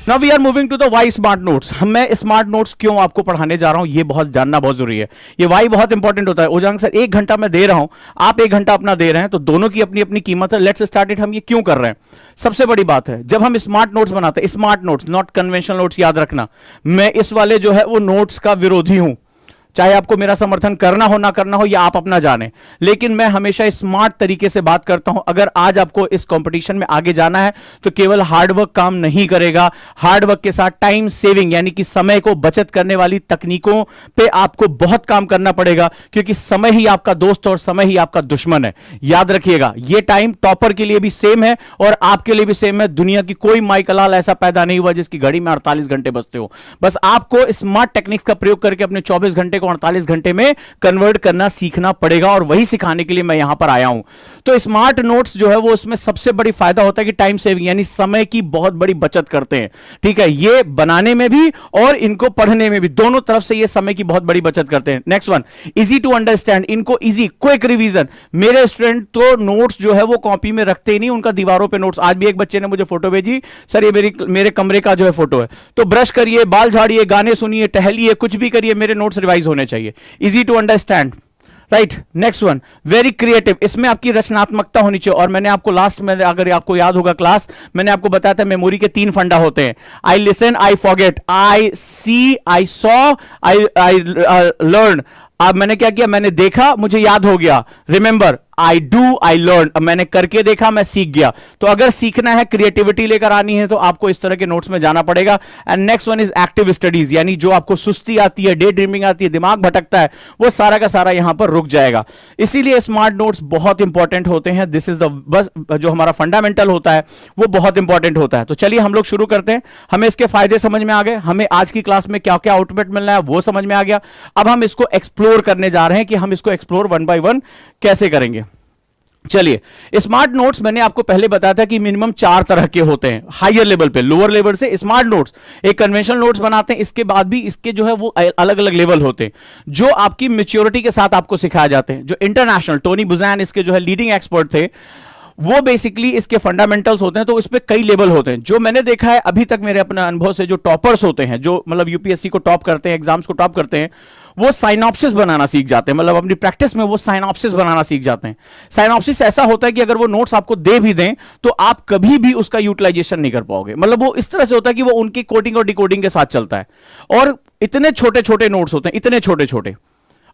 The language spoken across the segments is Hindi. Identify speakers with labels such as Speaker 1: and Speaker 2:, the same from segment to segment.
Speaker 1: Now we are moving to the why smart notes. मैं स्मार्ट नोट्स क्यों आपको पढ़ाने जा रहा हूं, ये बहुत जानना बहुत जरूरी है। ये वाई बहुत इंपॉर्टेंट होता है। ओजांग सर 1 घंटा मैं दे रहा हूं, आप 1 घंटा अपना दे रहे हैं, तो दोनों की अपनी अपनी कीमत है। Let's start it. हम ये क्यों कर रहे हैं? सबसे बड़ी बात है, जब हम स्मार्ट नोट्स बनाते हैं, smart notes not conventional notes, याद रखना मैं इस वाले जो है वो नोट्स का विरोधी हूं। चाहे आपको मेरा समर्थन करना हो ना करना हो, या आप अपना जाने, लेकिन मैं हमेशा स्मार्ट तरीके से बात करता हूं। अगर आज आपको इस कंपटीशन में आगे जाना है तो केवल हार्डवर्क काम नहीं करेगा। हार्डवर्क के साथ टाइम सेविंग यानी कि समय को बचत करने वाली तकनीकों पे आपको बहुत काम करना पड़ेगा, क्योंकि समय ही आपका दोस्त और समय ही आपका दुश्मन है। याद रखिएगा, ये टाइम टॉपर के लिए भी सेम है और आपके लिए भी सेम है। दुनिया की कोई माइकलाल ऐसा पैदा नहीं हुआ जिसकी घड़ी में 48 घंटे बचते हो। बस आपको स्मार्ट टेक्निक्स का प्रयोग करके अपने 24 घंटे को 48 घंटे में कन्वर्ट करना सीखना पड़ेगा, और वही सिखाने के लिए मैं यहां पर आया हूं। तो स्मार्ट नोट्स जो है वो उसमें सबसे बड़ी फायदा होता है कि टाइम सेविंग यानी समय की बहुत बड़ी बचत करते हैं। ठीक है, ये बनाने में भी और इनको पढ़ने में भी, दोनों तरफ से ये समय की बहुत बड़ी बचत करते हैं। Next one, easy to understand. इनको इजी क्विक रिवीजन। मेरे स्टूडेंट तो नोट्स जो है वो कॉपी में रखते ही नहीं, उनका दीवारों पे नोट्स। आज भी एक बच्चे ने मुझे फोटो भेजी, सर ये मेरे कमरे का जो है फोटो है। तो ब्रश करिए, बाल झाड़िए, गाने सुनिए, टहलिए, कुछ भी करिए, मेरे नोट्स रिवाइज होने चाहिए। Easy to understand, right. Next one, very creative. इसमें आपकी रचनात्मकता होनी चाहिए। और मैंने आपको लास्ट में, अगर आपको याद होगा क्लास, मैंने आपको बताया था मेमोरी के 3 फंडा होते हैं। I listen, I forget, I see, I saw, I learn. अब मैंने क्या किया, मैंने देखा, मुझे याद हो गया। Remember, I do, I learn. अब मैंने करके देखा, मैं सीख गया। तो अगर सीखना है, क्रिएटिविटी लेकर आनी है, तो आपको इस तरह के नोट्स में जाना पड़ेगा। And next one is active studies, यानी जो आपको सुस्ती आती है, डे ड्रीमिंग आती है, दिमाग भटकता है, वो सारा का सारा यहां पर रुक जाएगा। इसीलिए स्मार्ट नोट्स बहुत इंपॉर्टेंट होते हैं। दिस इज द बस जो हमारा फंडामेंटल होता है वो बहुत इंपॉर्टेंट होता है। तो चलिए हम लोग शुरू करते हैं। हमें इसके फायदे समझ में आ गए, हमें आज की क्लास में क्या क्या आउटपुट मिलना है वो समझ में आ गया। अब हम इसको एक्सप्लोर करने जा रहे हैं कि हम इसको एक्सप्लोर 1 बाय 1 कैसे करेंगे। चलिए, स्मार्ट नोट्स मैंने आपको पहले बताया था कि मिनिमम 4 तरह के होते हैं हायर लेवल पे। लोअर लेवल से स्मार्ट नोट्स, एक कन्वेंशनल नोट्स बनाते हैं, इसके बाद भी इसके जो है वो अलग अलग लेवल होते हैं, जो आपकी मैच्योरिटी के साथ आपको सिखाए जाते हैं। जो इंटरनेशनल, टोनी बुज़ैन इसके जो है लीडिंग एक्सपर्ट थे, वो बेसिकली इसके फंडामेंटल्स होते हैं। तो इस पे कई लेवल होते हैं। जो मैंने देखा है अभी तक मेरे अपने अनुभव से, जो टॉपर्स होते हैं, जो मतलब यूपीएससी को टॉप करते हैं, एग्जाम्स को टॉप करते हैं, वो साइनॉप्सिस बनाना सीख जाते हैं। मतलब अपनी प्रैक्टिस में वो साइनॉप्सिस बनाना सीख जाते हैं। साइनॉप्सिस ऐसा होता है कि अगर वो नोट्स आपको दे भी दें तो आप कभी भी उसका यूटिलाइजेशन नहीं कर पाओगे। मतलब वो इस तरह से होता है कि वो उनकी कोडिंग और डिकोडिंग के साथ चलता है, और इतने छोटे छोटे नोट्स होते हैं, इतने छोटे छोटे।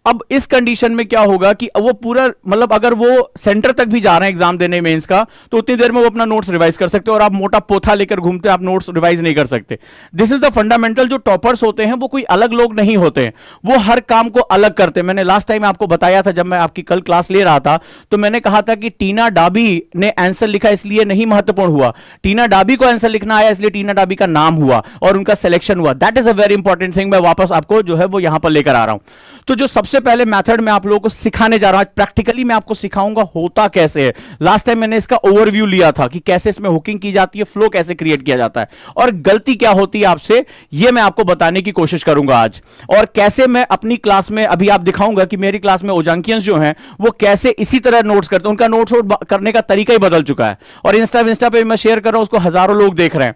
Speaker 1: अब इस कंडीशन में क्या होगा कि वो पूरा, मतलब अगर वो सेंटर तक भी जा रहे हैं एग्जाम देने मेंस का, तो उतनी देर में वो अपना नोट्स रिवाइज कर सकते हैं। और आप मोटा पोथा लेकर घूमते हैं, आप नोट्स रिवाइज नहीं कर सकते। This is the fundamental. जो टॉपर्स होते हैं वो कोई अलग लोग नहीं होते हैं, वो हर काम को अलग करते हैं। मैंने लास्ट टाइम आपको बताया था, जब मैं आपकी कल क्लास ले रहा था, तो मैंने कहा था कि टीना डाबी ने आंसर लिखा इसलिए नहीं महत्वपूर्ण हुआ, टीना डाबी को आंसर लिखना आया इसलिए टीना डाबी का नाम हुआ और उनका सिलेक्शन हुआ। That is a very important thing. मैं वापस आपको जो है वो यहां पर लेकर आ रहा हूं। तो जो सबसे पहले मेथड में आप लोगों को सिखाने जा रहा हूं, प्रैक्टिकली मैं आपको सिखाऊंगा होता कैसे है। लास्ट टाइम मैंने इसका ओवरव्यू लिया था कि कैसे इसमें हुकिंग की जाती है, फ्लो कैसे क्रिएट किया जाता है, और गलती क्या होती है आपसे, यह मैं आपको बताने की कोशिश करूंगा आज। और कैसे मैं अपनी क्लास में अभी आप दिखाऊंगा कि मेरी क्लास में ओजांकियंस जो हैं वो कैसे इसी तरह नोट्स करते हैं। उनका नोट्स करने का तरीका ही बदल चुका है, और इंस्टा पे मैं शेयर कर रहा हूं, उसको हजारों लोग देख रहे हैं।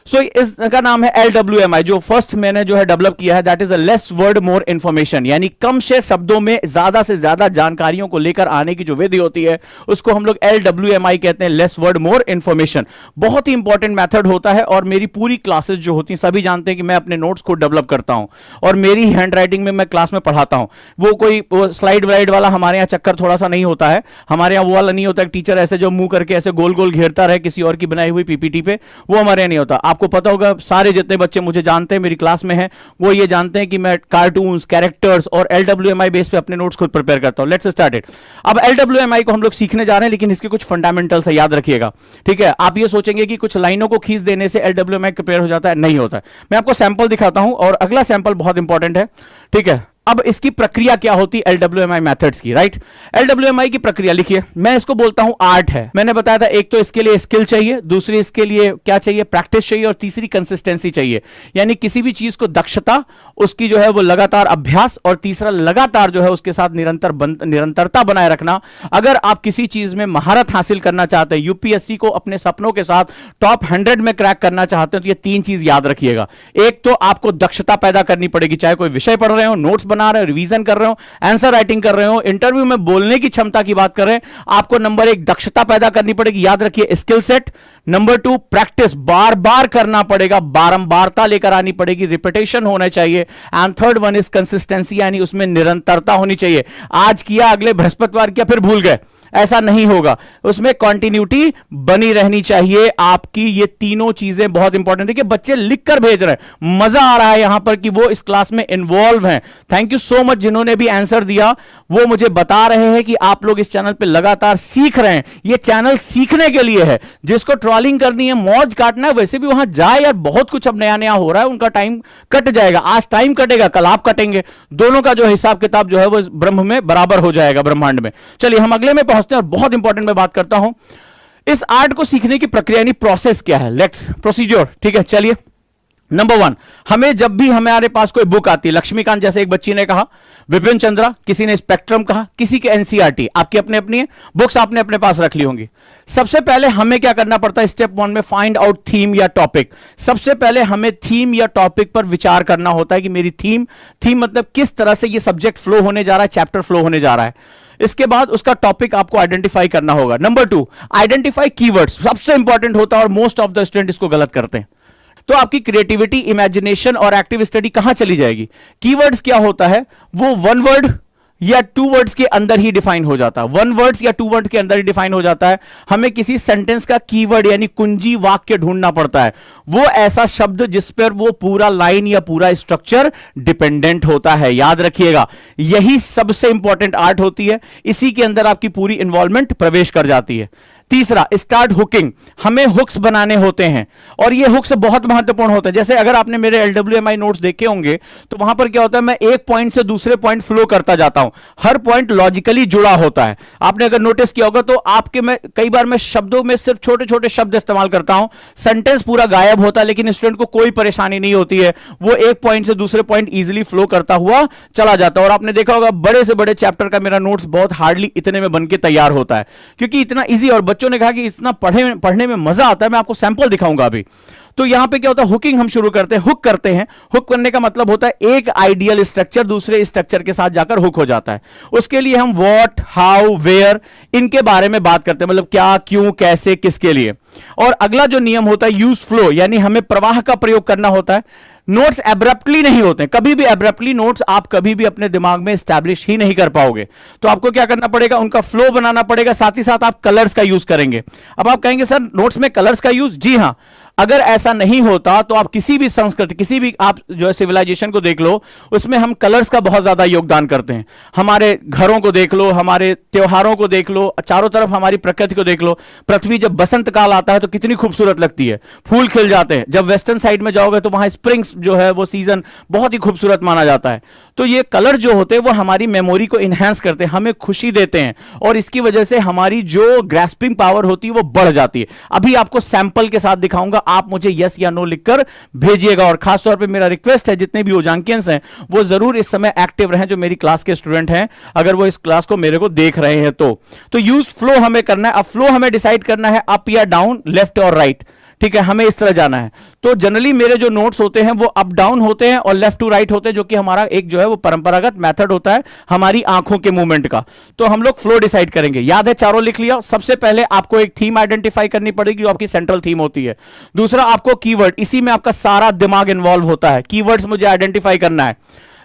Speaker 1: सो इसका नाम है LWMI, जो फर्स्ट मैंने जो है डेवलप किया है। That is a less word more information, यानी कम से शब्दों में ज्यादा से ज्यादा जानकारियों को लेकर आने की जो विधि होती है उसको हम लोग LWMI कहते हैं, लेस वर्ड मोर इंफॉर्मेशन। बहुत ही इंपॉर्टेंट मेथड होता है, और मेरी पूरी क्लासेस जो होती हैं, सभी जानते हैं कि मैं अपने नोट्स को डेवलप करता हूं और मेरी हैंड राइटिंग में मैं क्लास में पढ़ाता हूं। वो कोई स्लाइड व्लाइड वाला हमारे यहाँ चक्कर थोड़ा सा नहीं होता है। हमारे यहाँ वो वाला नहीं होता, टीचर ऐसे जो मुंह करके ऐसे गोल गोल घेरता रहे किसी और की बनाई हुई पीपीटी पे, वो हमारे यहाँ नहीं होता। आपको पता होगा, सारे जितने बच्चे मुझे जानते हैं, मेरी क्लास में हैं, वो ये जानते हैं कि मैं कार्टून्स, कैरेक्टर्स और LWMI बेस पे अपने नोट्स खुद प्रिपेयर करता हूं। Let's start it. अब LWMI को हम लोग सीखने जा रहे हैं, लेकिन इसके कुछ फंडामेंटल्स है, याद रखिएगा। ठीक है, आप ये सोचेंगे कि कुछ लाइनों को खींच देने से LWMI प्रिपेयर हो जाता है, नहीं होता है। मैं आपको सैंपल दिखाता हूं, और अगला सैंपल बहुत इंपॉर्टेंट है। ठीक है, अब इसकी प्रक्रिया क्या होती है एलडब्ल्यूएमआई मेथड्स की, राइट? एलडब्ल्यूएमआई की प्रक्रिया लिखिए, मैं इसको बोलता हूं आर्ट है। मैंने बताया था एक तो इसके लिए स्किल चाहिए, दूसरी इसके लिए क्या चाहिए, प्रैक्टिस चाहिए, और तीसरी कंसिस्टेंसी चाहिए, यानी किसी भी चीज को दक्षता उसकी जो है वो लगातार अभ्यास, और तीसरा लगातार जो है उसके साथ निरंतरता बनाए रखना। अगर आप किसी चीज में महारत हासिल करना चाहते हैं, यूपीएससी को अपने सपनों के साथ टॉप 100 में क्रैक करना चाहते हैं, तो ये तीन चीज याद रखिएगा। एक तो आपको दक्षता पैदा करनी पड़ेगी, चाहे कोई विषय पढ़ रहे हो, नोट्स बना रहे हो, रिवीजन कर रहे हो, आंसर राइटिंग कर रहे हो, इंटरव्यू में बोलने की क्षमता की बात कर रहे हैं, आपको नंबर एक दक्षता पैदा करनी पड़ेगी, याद रखिए skill set. Number two practice, बार बार करना पड़ेगा, बारंबारता लेकर आनी पड़ेगी, रिपीटेशन होना चाहिए। And third one is consistency, यानी उसमें निरंतरता होनी चाहिए। आज किया, अगले बृहस्पतिवार किया, फिर भूल गए, ऐसा नहीं होगा, उसमें कंटिन्यूटी बनी रहनी चाहिए आपकी। ये तीनों चीजें बहुत इंपॉर्टेंट है कि बच्चे लिखकर भेज रहे हैं, मजा आ रहा है यहां पर कि वो इस क्लास में इन्वॉल्व हैं। थैंक यू सो मच जिन्होंने भी आंसर दिया, वो मुझे बता रहे हैं कि आप लोग इस चैनल पे लगातार सीख रहे हैं। ये चैनल सीखने के लिए है, जिसको ट्रॉलिंग करनी है, मौज काटना है, वैसे भी वहां जाए यार, बहुत कुछ अब नया नया हो रहा है, उनका टाइम कट जाएगा। आज टाइम कटेगा, कल आप कटेंगे, दोनों का जो हिसाब किताब जो है वो ब्रह्म में बराबर हो जाएगा, ब्रह्मांड में। चलिए हम अगले में पहुंचते हैं, और बहुत इंपॉर्टेंट मैं बात करता हूं, इस आर्ट को सीखने की प्रक्रिया यानी प्रोसेस क्या है। लेट्स प्रोसीजर, ठीक है। चलिए नंबर वन, हमें जब भी हमारे पास कोई बुक आती है, लक्ष्मीकांत जैसे एक बच्ची ने कहा, विपिन चंद्रा, किसी ने स्पेक्ट्रम कहा, किसी के एनसीईआरटी, आपकी अपनी अपनी है, बुक्स आपने अपने पास रख ली होंगी। सबसे पहले हमें क्या करना पड़ता है स्टेप वन में, फाइंड आउट थीम या टॉपिक। सबसे पहले हमें थीम या टॉपिक पर विचार करना होता है कि मेरी थीम मतलब किस तरह से ये सब्जेक्ट फ्लो होने जा रहा है, चैप्टर फ्लो होने जा रहा है। इसके बाद उसका टॉपिक आपको आइडेंटिफाई करना होगा। नंबर टू, आइडेंटिफाई कीवर्ड्स, सबसे इंपॉर्टेंट होता है और मोस्ट ऑफ द स्टूडेंट इसको गलत करते हैं। तो आपकी क्रिएटिविटी, इमेजिनेशन और एक्टिव स्टडी कहां चली जाएगी? कीवर्ड्स क्या होता है, वो वन वर्ड या टू वर्ड्स के अंदर ही डिफाइन हो जाता है, वन वर्ड्स या टू वर्ड के अंदर ही डिफाइन हो जाता है। हमें किसी सेंटेंस का कीवर्ड यानी कुंजी वाक्य ढूंढना पड़ता है, वो ऐसा शब्द जिस पर वो पूरा लाइन या पूरा स्ट्रक्चर डिपेंडेंट होता है। याद रखिएगा, यही सबसे इंपॉर्टेंट आर्ट होती है, इसी के अंदर आपकी पूरी इन्वॉल्वमेंट प्रवेश कर जाती है। तीसरा, स्टार्ट हुकिंग, हमें हुक्स बनाने होते हैं, और ये हुक्स बहुत महत्वपूर्ण होते हैं। जैसे अगर आपने मेरे एलडब्ल्यूएमआई नोट्स देखे होंगे तो वहां पर क्या होता है, मैं एक पॉइंट से दूसरे पॉइंट फ्लो करता जाता हूं, हर पॉइंट लॉजिकली जुड़ा होता है। आपने अगर नोटिस किया होगा तो आपके में कई बार मैं शब्दों में सिर्फ छोटे छोटे शब्द इस्तेमाल करता हूं, सेंटेंस पूरा गायब होता है, लेकिन स्टूडेंट को कोई परेशानी नहीं होती है, वो एक पॉइंट से दूसरे पॉइंट इजिली फ्लो करता हुआ चला जाता है। और आपने देखा होगा बड़े से बड़े चैप्टर का मेरा नोट्स बहुत हार्डली इतने में बनके तैयार होता है, क्योंकि इतना ईजी, और बच्चों ने कहा कि इतना पढ़ने में मजा आता है। मैं आपको सैंपल दिखाऊंगा अभी। तो यहां पे क्या होता है, हुकिंग हम शुरू करते हैं, हुक करते हैं। हुक करने का मतलब होता है एक आइडियल स्ट्रक्चर दूसरे स्ट्रक्चर के साथ जाकर हुक हो जाता है। उसके लिए हम व्हाट, हाउ, वेयर, इनके बारे में बात करते हैं, मतलब क्या, क्यों, कैसे, किसके लिए। और अगला जो नियम होता है यूज फ्लो, यानी हमें प्रवाह का प्रयोग करना होता है। नोट्स एब्रप्टली नहीं होते, कभी भी एब्रप्टली नोट्स आप कभी भी अपने दिमाग में स्टैब्लिश ही नहीं कर पाओगे। तो आपको क्या करना पड़ेगा, उनका फ्लो बनाना पड़ेगा, साथ ही साथ आप कलर्स का यूज करेंगे। अब आप कहेंगे सर नोट्स में कलर्स का यूज, जी हां, अगर ऐसा नहीं होता तो आप किसी भी संस्कृति, किसी भी आप जो है सिविलाइजेशन को देख लो, उसमें हम कलर्स का बहुत ज्यादा योगदान करते हैं। हमारे घरों को देख लो, हमारे त्योहारों को देख लो, चारों तरफ हमारी प्रकृति को देख लो। पृथ्वी जब बसंत काल आता है तो कितनी खूबसूरत लगती है, फूल खिल जाते हैं। जब वेस्टर्न साइड में जाओगे तो वहां स्प्रिंग्स जो है वो सीजन बहुत ही खूबसूरत माना जाता है। तो ये कलर जो होते हैं वो हमारी मेमोरी को इनहेंस करते हैं, हमें खुशी देते हैं, और इसकी वजह से हमारी जो ग्रैस्पिंग पावर होती है वो बढ़ जाती है। अभी आपको सैंपल के साथ दिखाऊंगा, आप मुझे यस या नो लिखकर भेजिएगा। और खासतौर पे मेरा रिक्वेस्ट है, जितने भी ओजांकियंस हैं वो जरूर इस समय एक्टिव रहें, जो मेरी क्लास के स्टूडेंट हैं, अगर वो इस क्लास को मेरे को देख रहे हैं तो यूज फ्लो हमें करना है। अब फ्लो हमें डिसाइड करना है अप या डाउन, लेफ्ट और राइट, ठीक है, हमें इस तरह जाना है। तो जनरली मेरे जो नोट्स होते हैं वो अप डाउन होते हैं और लेफ्ट टू राइट होते हैं, जो कि हमारा एक जो है वो परंपरागत मेथड होता है हमारी आंखों के मूवमेंट का। तो हम लोग फ्लो डिसाइड करेंगे। याद है, चारों लिख लिया। सबसे पहले आपको एक थीम आइडेंटिफाई करनी पड़ेगी जो आपकी सेंट्रल थीम होती है। दूसरा, आपको कीवर्ड, इसी में आपका सारा दिमाग इन्वॉल्व होता है, कीवर्ड्स मुझे आइडेंटिफाई करना है।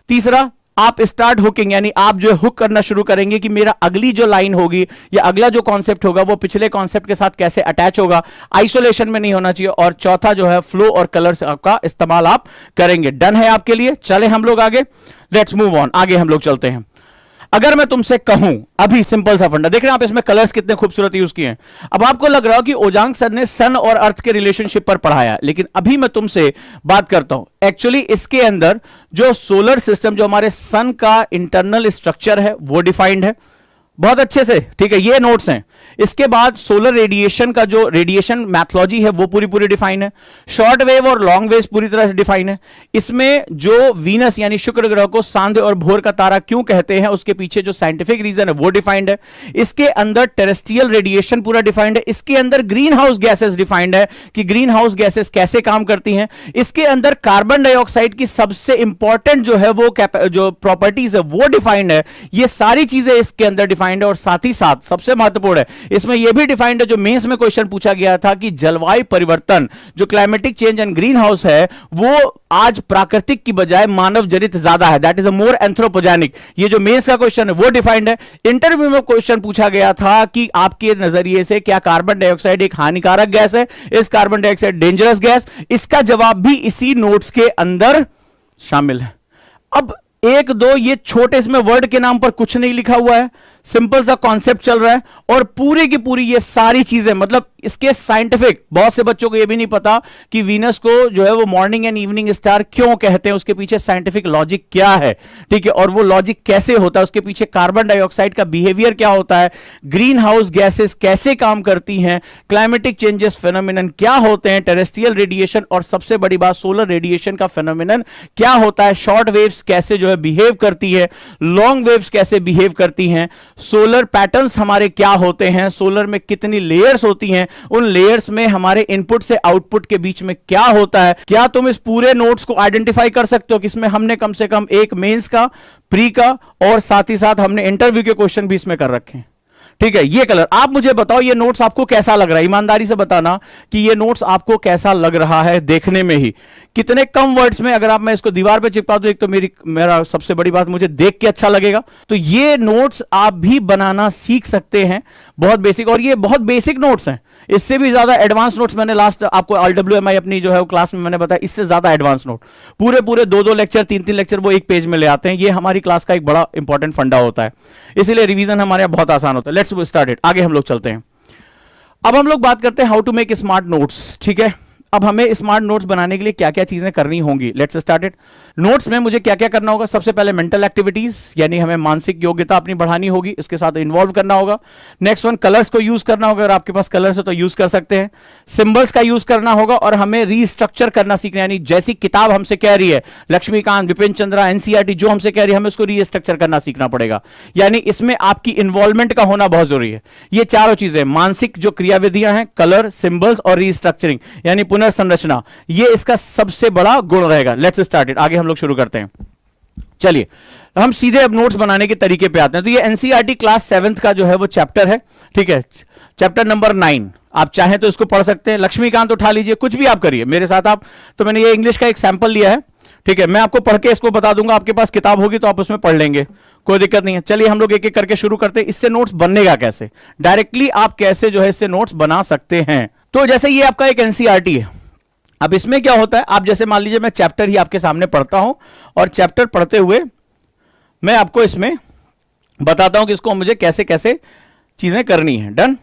Speaker 1: तीसरा, आप स्टार्ट हुकिंग, यानी आप जो हुक करना शुरू करेंगे कि मेरा अगली जो लाइन होगी या अगला जो कॉन्सेप्ट होगा वो पिछले कॉन्सेप्ट के साथ कैसे अटैच होगा, आइसोलेशन में नहीं होना चाहिए। और चौथा जो है फ्लो और कलर्स का इस्तेमाल आप करेंगे। डन है आपके लिए? चले हम लोग आगे, लेट्स मूव ऑन, आगे हम लोग चलते हैं। अगर मैं तुमसे कहूं, अभी सिंपल सा फंडा देख रहे हैं आप, इसमें कलर्स कितने खूबसूरत यूज किए हैं। अब आपको लग रहा हो कि ओजांग सर ने सन और अर्थ के रिलेशनशिप पर पढ़ाया, लेकिन अभी मैं तुमसे बात करता हूं एक्चुअली इसके अंदर जो सोलर सिस्टम, जो हमारे सन का इंटरनल स्ट्रक्चर है वो डिफाइंड है बहुत अच्छे से, ठीक है, ये नोट्स हैं। इसके बाद सोलर रेडिएशन का जो रेडिएशन मैथोलॉजी है वो पूरी पूरी डिफाइन है। शॉर्ट वेव और लॉन्ग वेव पूरी तरह से डिफाइन है। इसमें जो वीनस यानी शुक्र ग्रह को सांध्य और भोर का तारा क्यों कहते हैं उसके पीछे जो साइंटिफिक रीजन है वो डिफाइंड है। इसके अंदर टेरेस्ट्रियल रेडिएशन पूरा डिफाइंड है। इसके अंदर ग्रीन हाउस गैसेस डिफाइंड है कि ग्रीन हाउस गैसेस कैसे काम करती हैं। इसके अंदर कार्बन डाइऑक्साइड की सबसे इंपॉर्टेंट जो है वो जो प्रॉपर्टीज है वो डिफाइंड है। ये सारी चीजें इसके अंदर डिफाइंड है। और साथ ही साथ सबसे महत्वपूर्ण है इसमें यह भी डिफाइंड है, जो मेंस में क्वेश्चन पूछा गया था कि जलवायु परिवर्तन जो climatic change and green house है वो आज प्राकृतिक की बजाय मानव जनित ज्यादा है, that is a more anthropogenic. ये जो मेंस का क्वेश्चन है वो डिफाइंड है। इंटरव्यू में क्वेश्चन पूछा गया था कि आपके नजरिए से क्या कार्बन डाइऑक्साइड एक हानिकारक गैस है, इस कार्बन डाइऑक्साइड डेंजरस गैस? इसका जवाब भी इसी नोट्स के अंदर शामिल है। अब एक दो ये छोटे इसमें वर्ड के नाम पर कुछ नहीं लिखा हुआ है, सिंपल सा कॉन्सेप्ट चल रहा है और पूरी की पूरी ये सारी चीजें, मतलब इसके साइंटिफिक, बहुत से बच्चों को ये भी नहीं पता कि वीनस को जो है वो मॉर्निंग एंड इवनिंग स्टार क्यों कहते हैं, उसके पीछे साइंटिफिक लॉजिक क्या है, ठीक है, और वो लॉजिक कैसे होता है, उसके पीछे कार्बन डाइऑक्साइड का बिहेवियर क्या होता है, ग्रीन हाउस गैसेस कैसे काम करती हैं, क्लाइमेटिक चेंजेस फेनोमेनन क्या होते हैं, टेरेस्ट्रियल रेडिएशन और सबसे बड़ी बात सोलर रेडिएशन का फेनोमेनन क्या होता है, शॉर्ट वेव्स कैसे जो है बिहेव करती है, लॉन्ग वेव्स कैसे बिहेव करती हैं, सोलर पैटर्न्स हमारे क्या होते हैं, सोलर में कितनी लेयर्स होती हैं, उन लेयर्स में हमारे इनपुट से आउटपुट के बीच में क्या होता है। क्या तुम इस पूरे नोट्स को आइडेंटिफाई कर सकते हो कि इसमें हमने कम से कम एक मेंस का, प्री का और साथ ही साथ हमने इंटरव्यू के क्वेश्चन भी इसमें कर रखे हैं, ठीक है। ये कलर, आप मुझे बताओ ये नोट्स आपको कैसा लग रहा है, ईमानदारी से बताना कि ये नोट्स आपको कैसा लग रहा है देखने में ही। कितने कम वर्ड्स में अगर आप मैं इसको दीवार पे चिपका दूं, एक तो मेरा सबसे बड़ी बात मुझे देख के अच्छा लगेगा, तो ये नोट्स आप भी बनाना सीख सकते हैं, बहुत बेसिक। और ये बहुत बेसिक नोट्स हैं, इससे भी ज्यादा एडवांस नोट्स मैंने लास्ट आपको RWMI अपनी जो है क्लास में मैंने बताया, इससे ज्यादा एडवांस नोट पूरे पूरे 2-2 लेक्चर 3-3 लेक्चर वो एक पेज में ले आते हैं। ये हमारी क्लास का एक बड़ा इंपॉर्टेंट फंडा होता है, इसीलिए रिवीजन हमारे यहाँ बहुत आसान होता है। लेट्स स्टार्ट इट, आगे हम लोग चलते हैं। अब हम लोग बात करते हैं how to make smart notes, ठीक है। अब हमें स्मार्ट नोट्स बनाने के लिए क्या क्या चीजें करनी होंगी, लेट्स स्टार्ट इट। नोट्स में मुझे क्या क्या करना होगा, सबसे पहले मेंटल एक्टिविटीज यानी हमें मानसिक योग्यता अपनी बढ़ानी होगी, इसके साथ इन्वॉल्व करना होगा। नेक्स्ट वन, कलर्स को यूज करना होगा, अगर आपके पास कलर्स है तो यूज कर सकते हैं। सिंबल्स का यूज करना होगा और हमें रीस्ट्रक्चर करना सीखना, यानी जैसी किताब हमसे कह रही है, लक्ष्मीकांत, विपिन चंद्रा, एनसीईआरटी जो हमसे कह रही है, हमें उसको रीस्ट्रक्चर करना सीखना पड़ेगा, यानी इसमें आपकी इन्वॉल्वमेंट का होना बहुत जरूरी है। ये चारों चीजें, मानसिक जो क्रियाविधियां हैं, कलर, सिंबल्स और रीस्ट्रक्चरिंग यानी पुनर्संरचना, ये इसका सबसे बड़ा गुण रहेगा। लेट्स स्टार्ट इट, आगे हम लोग शुरू करते हैं। चलिए हम सीधे अब नोट्स बनाने के तरीके पे आते हैं। तो ये एनसीईआरटी क्लास 7th का जो है वो चैप्टर है, ठीक है, चैप्टर नंबर 9। आप चाहें तो इसको पढ़ सकते हैं, लक्ष्मीकांत उठा लीजिए, कुछ भी आप करिए मेरे साथ आप। तो मैंने ये इंग्लिश का एक सैंपल लिया है, ठीक है, मैं आपको पढ़ के इसको बता दूंगा, आपके पास किताब होगी तो आप उसमें पढ़ लेंगे, कोई दिक्कत नहीं है। चलिए हम लोग एक एक करके शुरू करते हैं। इससे नोट्स बनेगा कैसे, डायरेक्टली आप कैसे जो है इससे नोट्स बना सकते हैं। तो जैसे ये आपका एक एनसीईआरटी है, अब इसमें क्या होता है, आप जैसे मान लीजिए मैं चैप्टर ही आपके सामने पढ़ता हूं और चैप्टर पढ़ते हुए मैं आपको इसमें बताता हूं कि इसको मुझे कैसे कैसे चीजें करनी है। डन।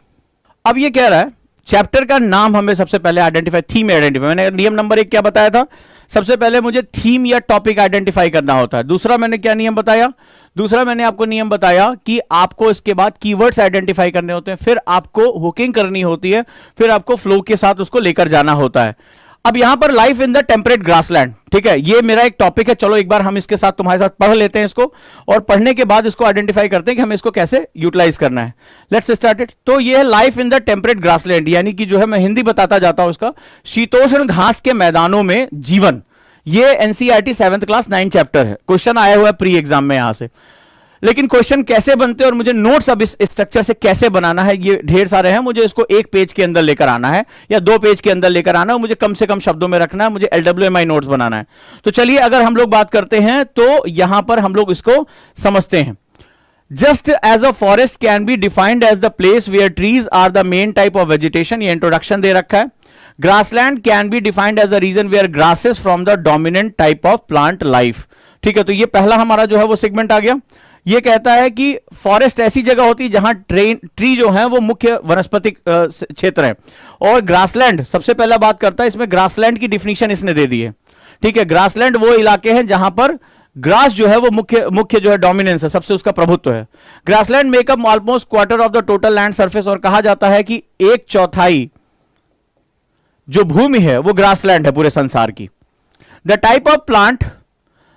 Speaker 1: अब ये कह रहा है चैप्टर का नाम हमें सबसे पहले आइडेंटिफाई, थीम आइडेंटिफाई, मैंने नियम नंबर 1 क्या बताया था, सबसे पहले मुझे थीम या टॉपिक आइडेंटिफाई करना होता है। दूसरा मैंने क्या नियम बताया, दूसरा मैंने आपको नियम बताया कि आपको इसके बाद कीवर्ड्स आइडेंटिफाई करने होते हैं, फिर आपको हुकिंग करनी होती है, फिर आपको फ्लो के साथ उसको लेकर जाना होता है। अब यहां पर life in the temperate grassland, ठीक है, ये मेरा एक टॉपिक है। चलो एक बार हम इसके साथ तुम्हारे साथ पढ़ लेते हैं इसको, और पढ़ने के बाद इसको आइडेंटिफाई करते हैं कि हमें इसको कैसे यूटिलाइज करना है। Let's start it. तो ये है life in the temperate grassland, यानी कि जो है मैं हिंदी बताता जाता हूं इसका, शीतोष्ण घास के मैदानों में जीवन। ये एनसीईआरटी 7th क्लास 9 चैप्टर है, क्वेश्चन आया हुआ है प्री एग्जाम में यहां से। लेकिन क्वेश्चन कैसे बनते हैं और मुझे नोट्स अब इस स्ट्रक्चर से कैसे बनाना है, ये ढेर सारे हैं, मुझे इसको एक पेज के अंदर लेकर आना है या 2 पेज के अंदर लेकर आना है, मुझे कम से कम शब्दों में रखना है, मुझे LWMI नोट्स बनाना है। तो चलिए अगर हम लोग बात करते हैं तो यहां पर हम लोग इसको समझते हैं। Just as a forest can be defined as the place where trees are the main type of vegetation, ये इंट्रोडक्शन दे रखा है। Grassland can be defined as a region where grasses from the dominant type of plant life, ठीक है। तो ये पहला हमारा जो है वो सेगमेंट आ गया। ये कहता है कि फॉरेस्ट ऐसी जगह होती है जहां ट्री जो है वो मुख्य वनस्पतिक क्षेत्र है, और ग्रासलैंड सबसे पहला बात करता है इसमें। ग्रासलैंड की डिफिनीशन इसने दे दी है, ठीक है। ग्रासलैंड वो इलाके हैं जहां पर ग्रास जो है वो मुख्य जो है डोमिनेंस है, सबसे उसका प्रभुत्व है। Grassland makeup almost quarter of the total land surface, और कहा जाता है कि 1/4 जो भूमि है वो ग्रासलैंड है पूरे संसार की। The type of plant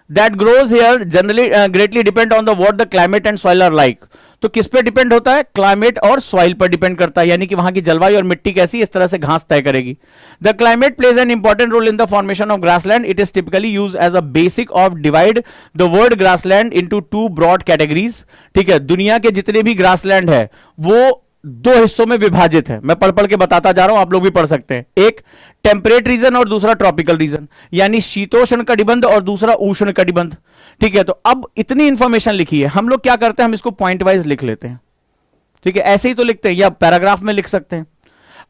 Speaker 1: that grows here generally greatly depend on the what the climate and soil are like. तो किस पे डिपेंड होता है? क्लाइमेट और सॉइल पर डिपेंड करता है, यानी कि वहां की जलवायु और मिट्टी कैसी, इस तरह से घास तय करेगी। The climate plays an important role in the formation of grassland. It is typically use as a basic of divide the word grassland into 2 broad categories, ठीक है। दुनिया के जितने भी ग्रासलैंड है वो 2 हिस्सों में विभाजित है। मैं पढ़ पढ़ के बताता जा रहा हूं, आप लोग भी पढ़ सकते हैं। एक टेम्परेट रीजन और दूसरा ट्रॉपिकल रीजन, यानी शीतोष्ण कटिबंध और दूसरा उष्ण कटिबंध, ठीक है। तो अब इतनी इंफॉर्मेशन लिखी है, हम लोग क्या करते हैं, हम इसको पॉइंट वाइज लिख लेते हैं, ठीक है। ऐसे ही तो लिखते हैं या पैराग्राफ में लिख सकते हैं।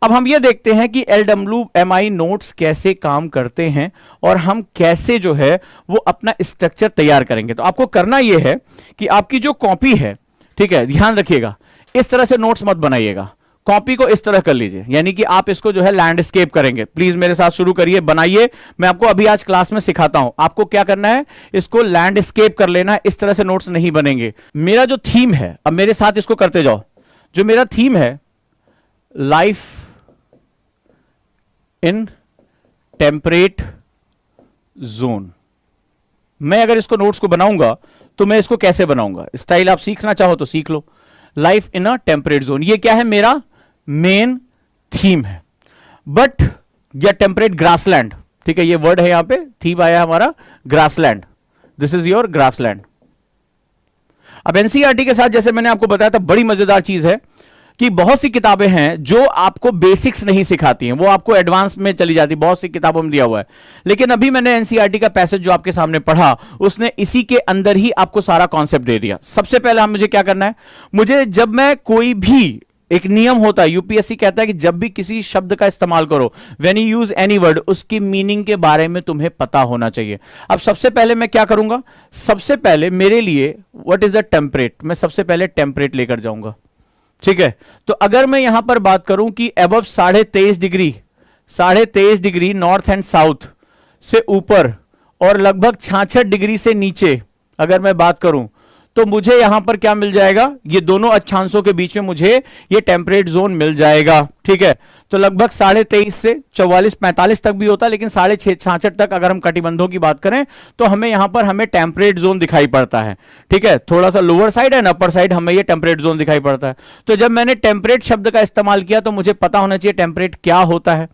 Speaker 1: अब हम ये देखते हैं कि LWMI नोट्स कैसे काम करते हैं और हम कैसे जो है वो अपना स्ट्रक्चर तैयार करेंगे। तो आपको करना यह है कि आपकी जो कॉपी है, ठीक है, ध्यान रखिएगा, इस तरह से नोट्स मत बनाइएगा। कॉपी को इस तरह कर लीजिए, यानी कि आप इसको जो है लैंडस्केप करेंगे। प्लीज मेरे साथ शुरू करिए, बनाइए। मैं आपको अभी आज क्लास में सिखाता हूं, आपको क्या करना है, इसको लैंडस्केप कर लेना है। इस तरह से नोट्स नहीं बनेंगे। मेरा जो थीम है, अब मेरे साथ इसको करते जाओ। जो मेरा थीम है, लाइफ इन टेम्परेट जोन। मैं अगर इसको नोट्स को बनाऊंगा तो मैं इसको कैसे बनाऊंगा, स्टाइल आप सीखना चाहो तो सीख लो। Life in a temperate zone, ये क्या है, मेरा मेन थीम है। बट या टेम्परेट ग्रासलैंड, ठीक है, ये वर्ड है, यहां पे थीम आया हमारा grassland. This is your grassland. अब एनसीईआरटी के साथ जैसे मैंने आपको बताया था, बड़ी मजेदार चीज है कि बहुत सी किताबें हैं जो आपको बेसिक्स नहीं सिखाती हैं, वो आपको एडवांस में चली जाती, बहुत सी किताबों में दिया हुआ है। लेकिन अभी मैंने एनसीईआरटी का पैसेज जो आपके सामने पढ़ा, उसने इसी के अंदर ही आपको सारा कॉन्सेप्ट दे दिया। सबसे पहले मुझे क्या करना है, मुझे जब मैं कोई भी, एक नियम होता है, यूपीएससी कहता है कि जब भी किसी शब्द का इस्तेमाल करो, when you use any word, उसकी मीनिंग के बारे में तुम्हें पता होना चाहिए। अब सबसे पहले मैं क्या करूंगा, सबसे पहले मेरे लिए व्हाट इज द टेम्परेट, मैं सबसे पहले टेम्परेट लेकर जाऊंगा, ठीक है। तो अगर मैं यहां पर बात करूं कि above 23.5 degree north and south से ऊपर और लगभग 66 डिग्री से नीचे अगर मैं बात करूं, तो मुझे यहां पर क्या मिल जाएगा, ये दोनों अक्षांशों के बीच में मुझे ये टेम्परेट जोन मिल जाएगा, ठीक है। तो लगभग 23.5 से 44-45 तक भी होता है, लेकिन 66 तक अगर हम कटिबंधों की बात करें तो हमें यहां पर हमें टेम्परेट जोन दिखाई पड़ता है, ठीक है। थोड़ा सा lower side and upper side हमें ये टेम्परेट जोन दिखाई पड़ता है। तो जब मैंने टेम्परेट शब्द का इस्तेमाल किया तो मुझे पता होना चाहिए टेम्परेट क्या होता है।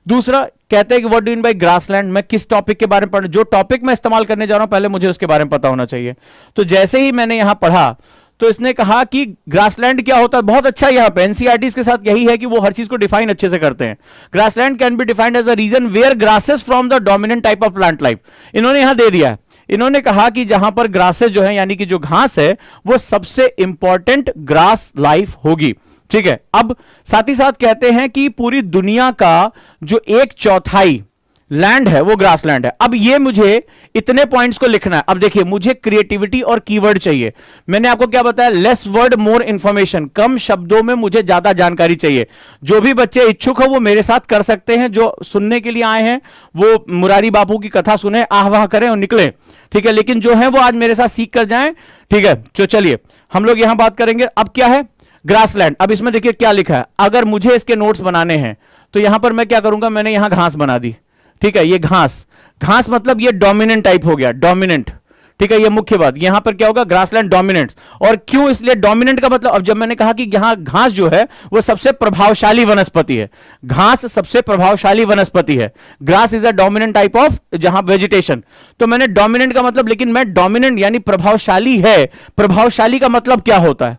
Speaker 1: दूसरा कहते हैं कि what do mean by grassland, मैं किस टॉपिक के बारे में पढ़, जो टॉपिक मैं इस्तेमाल करने जा रहा हूं पहले मुझे उसके बारे में पता होना चाहिए। तो जैसे ही मैंने यहां पढ़ा तो इसने कहा कि ग्रासलैंड क्या होता है, बहुत अच्छा। यहां पे एनसीईआरटी के साथ यही है कि वो हर चीज को डिफाइन अच्छे से करते हैं। Grassland can be defined as a region where grasses from the dominant type of plant life. इन्होंने यहां दे दिया है, इन्होंने कहा कि जहां पर ग्रासेस जो है, यानी कि जो घास है, वो सबसे इंपॉर्टेंट ग्रास लाइफ होगी, ठीक है। अब साथ ही साथ कहते हैं कि पूरी दुनिया का जो 1/4 लैंड है वो ग्रासलैंड है। अब ये मुझे इतने पॉइंट्स को लिखना है। अब देखिए, मुझे क्रिएटिविटी और कीवर्ड चाहिए। मैंने आपको क्या बताया, लेस वर्ड मोर इंफॉर्मेशन, कम शब्दों में मुझे ज्यादा जानकारी चाहिए। जो भी बच्चे इच्छुक हो वो मेरे साथ कर सकते हैं, जो सुनने के लिए आए हैं वो मुरारी बापू की कथा सुने, आह वाह करें और निकले, ठीक है। लेकिन जो है वो आज मेरे साथ सीख कर जाएं, ठीक है। तो चलिए हम लोग यहां बात करेंगे। अब क्या है ग्रासलैंड, अब इसमें देखिए क्या लिखा है। अगर मुझे इसके नोट्स बनाने हैं तो यहां पर मैं क्या करूंगा, मैंने यहां घास बना दी, ठीक है। ये घास, घास मतलब ये डोमिनेंट टाइप हो गया, डोमिनेंट, ठीक है। ये मुख्य बात, यहां पर क्या होगा, ग्रासलैंड डोमिनेंट। और क्यों, इसलिए डोमिनेंट का मतलब, अब जब मैंने कहा कि यहां घास जो है वो सबसे प्रभावशाली वनस्पति है, घास सबसे प्रभावशाली वनस्पति है, grass is a dominant type of जहां वेजिटेशन। तो मैंने डोमिनेंट का मतलब, लेकिन मैं डोमिनेंट यानी प्रभावशाली है, प्रभावशाली का मतलब क्या होता है,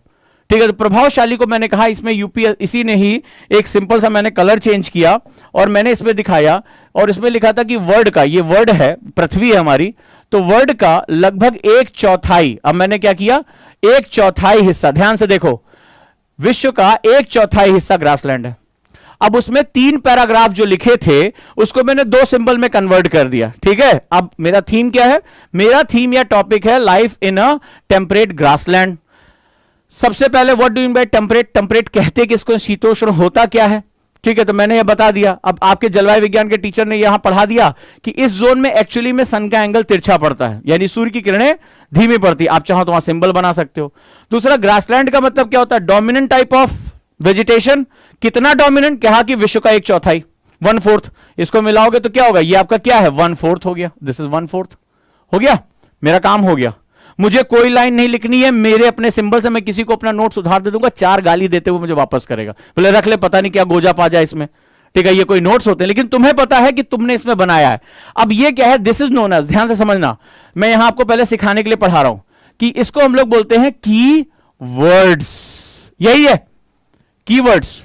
Speaker 1: ठीक है। तो प्रभावशाली को मैंने कहा, इसमें यूपीएस इसी ने ही एक सिंपल सा मैंने कलर चेंज किया और मैंने इसमें दिखाया, और इसमें लिखा था कि वर्ड का, ये वर्ड है, पृथ्वी है हमारी, तो वर्ड का लगभग 1/4, अब मैंने क्या किया, 1/4 हिस्सा, ध्यान से देखो, विश्व का 1/4 हिस्सा ग्रासलैंड है। अब उसमें 3 पैराग्राफ जो लिखे थे उसको मैंने 2 सिंबल में कन्वर्ट कर दिया, ठीक है। अब मेरा थीम क्या है? मेरा थीम या टॉपिक है life in a temperate grassland. सबसे पहले what do you mean by temperate? Temperate कहते किसको? शीतोष्ण होता क्या है, ठीक है, तो मैंने ये बता दिया। अब आपके जलवायु विज्ञान के टीचर ने यहां पढ़ा दिया कि इस जोन में एक्चुअली में सन का एंगल तिरछा पड़ता है, यानी सूर्य की किरणें धीमी पड़ती है। आप चाहो तो वहां सिंबल बना सकते हो। दूसरा, ग्रासलैंड का मतलब क्या होता है? Dominant type of vegetation. कितना डोमिनेंट? कहा कि विश्व का 1/4, 1/4। इसको मिलाओगे तो क्या होगा? ये आपका क्या है? 1/4 हो गया। दिस इज 1/4 हो गया, मेरा काम हो गया। मुझे कोई लाइन नहीं लिखनी है, मेरे अपने सिंबल से मैं किसी को अपना नोट सुधार दे दूंगा, 4 गाली देते हुए मुझे वापस करेगा, बोले रख ले, पता नहीं क्या गोजा पा जाए इसमें, ठीक है। ये कोई नोट्स होते हैं, लेकिन तुम्हें पता है कि तुमने इसमें बनाया है। अब ये क्या है? दिस इज नोन एज, ध्यान से समझना, मैं यहां आपको पहले सिखाने के लिए पढ़ा रहा हूं कि इसको हम लोग बोलते हैं की वर्ड्स। यही है की वर्ड्स।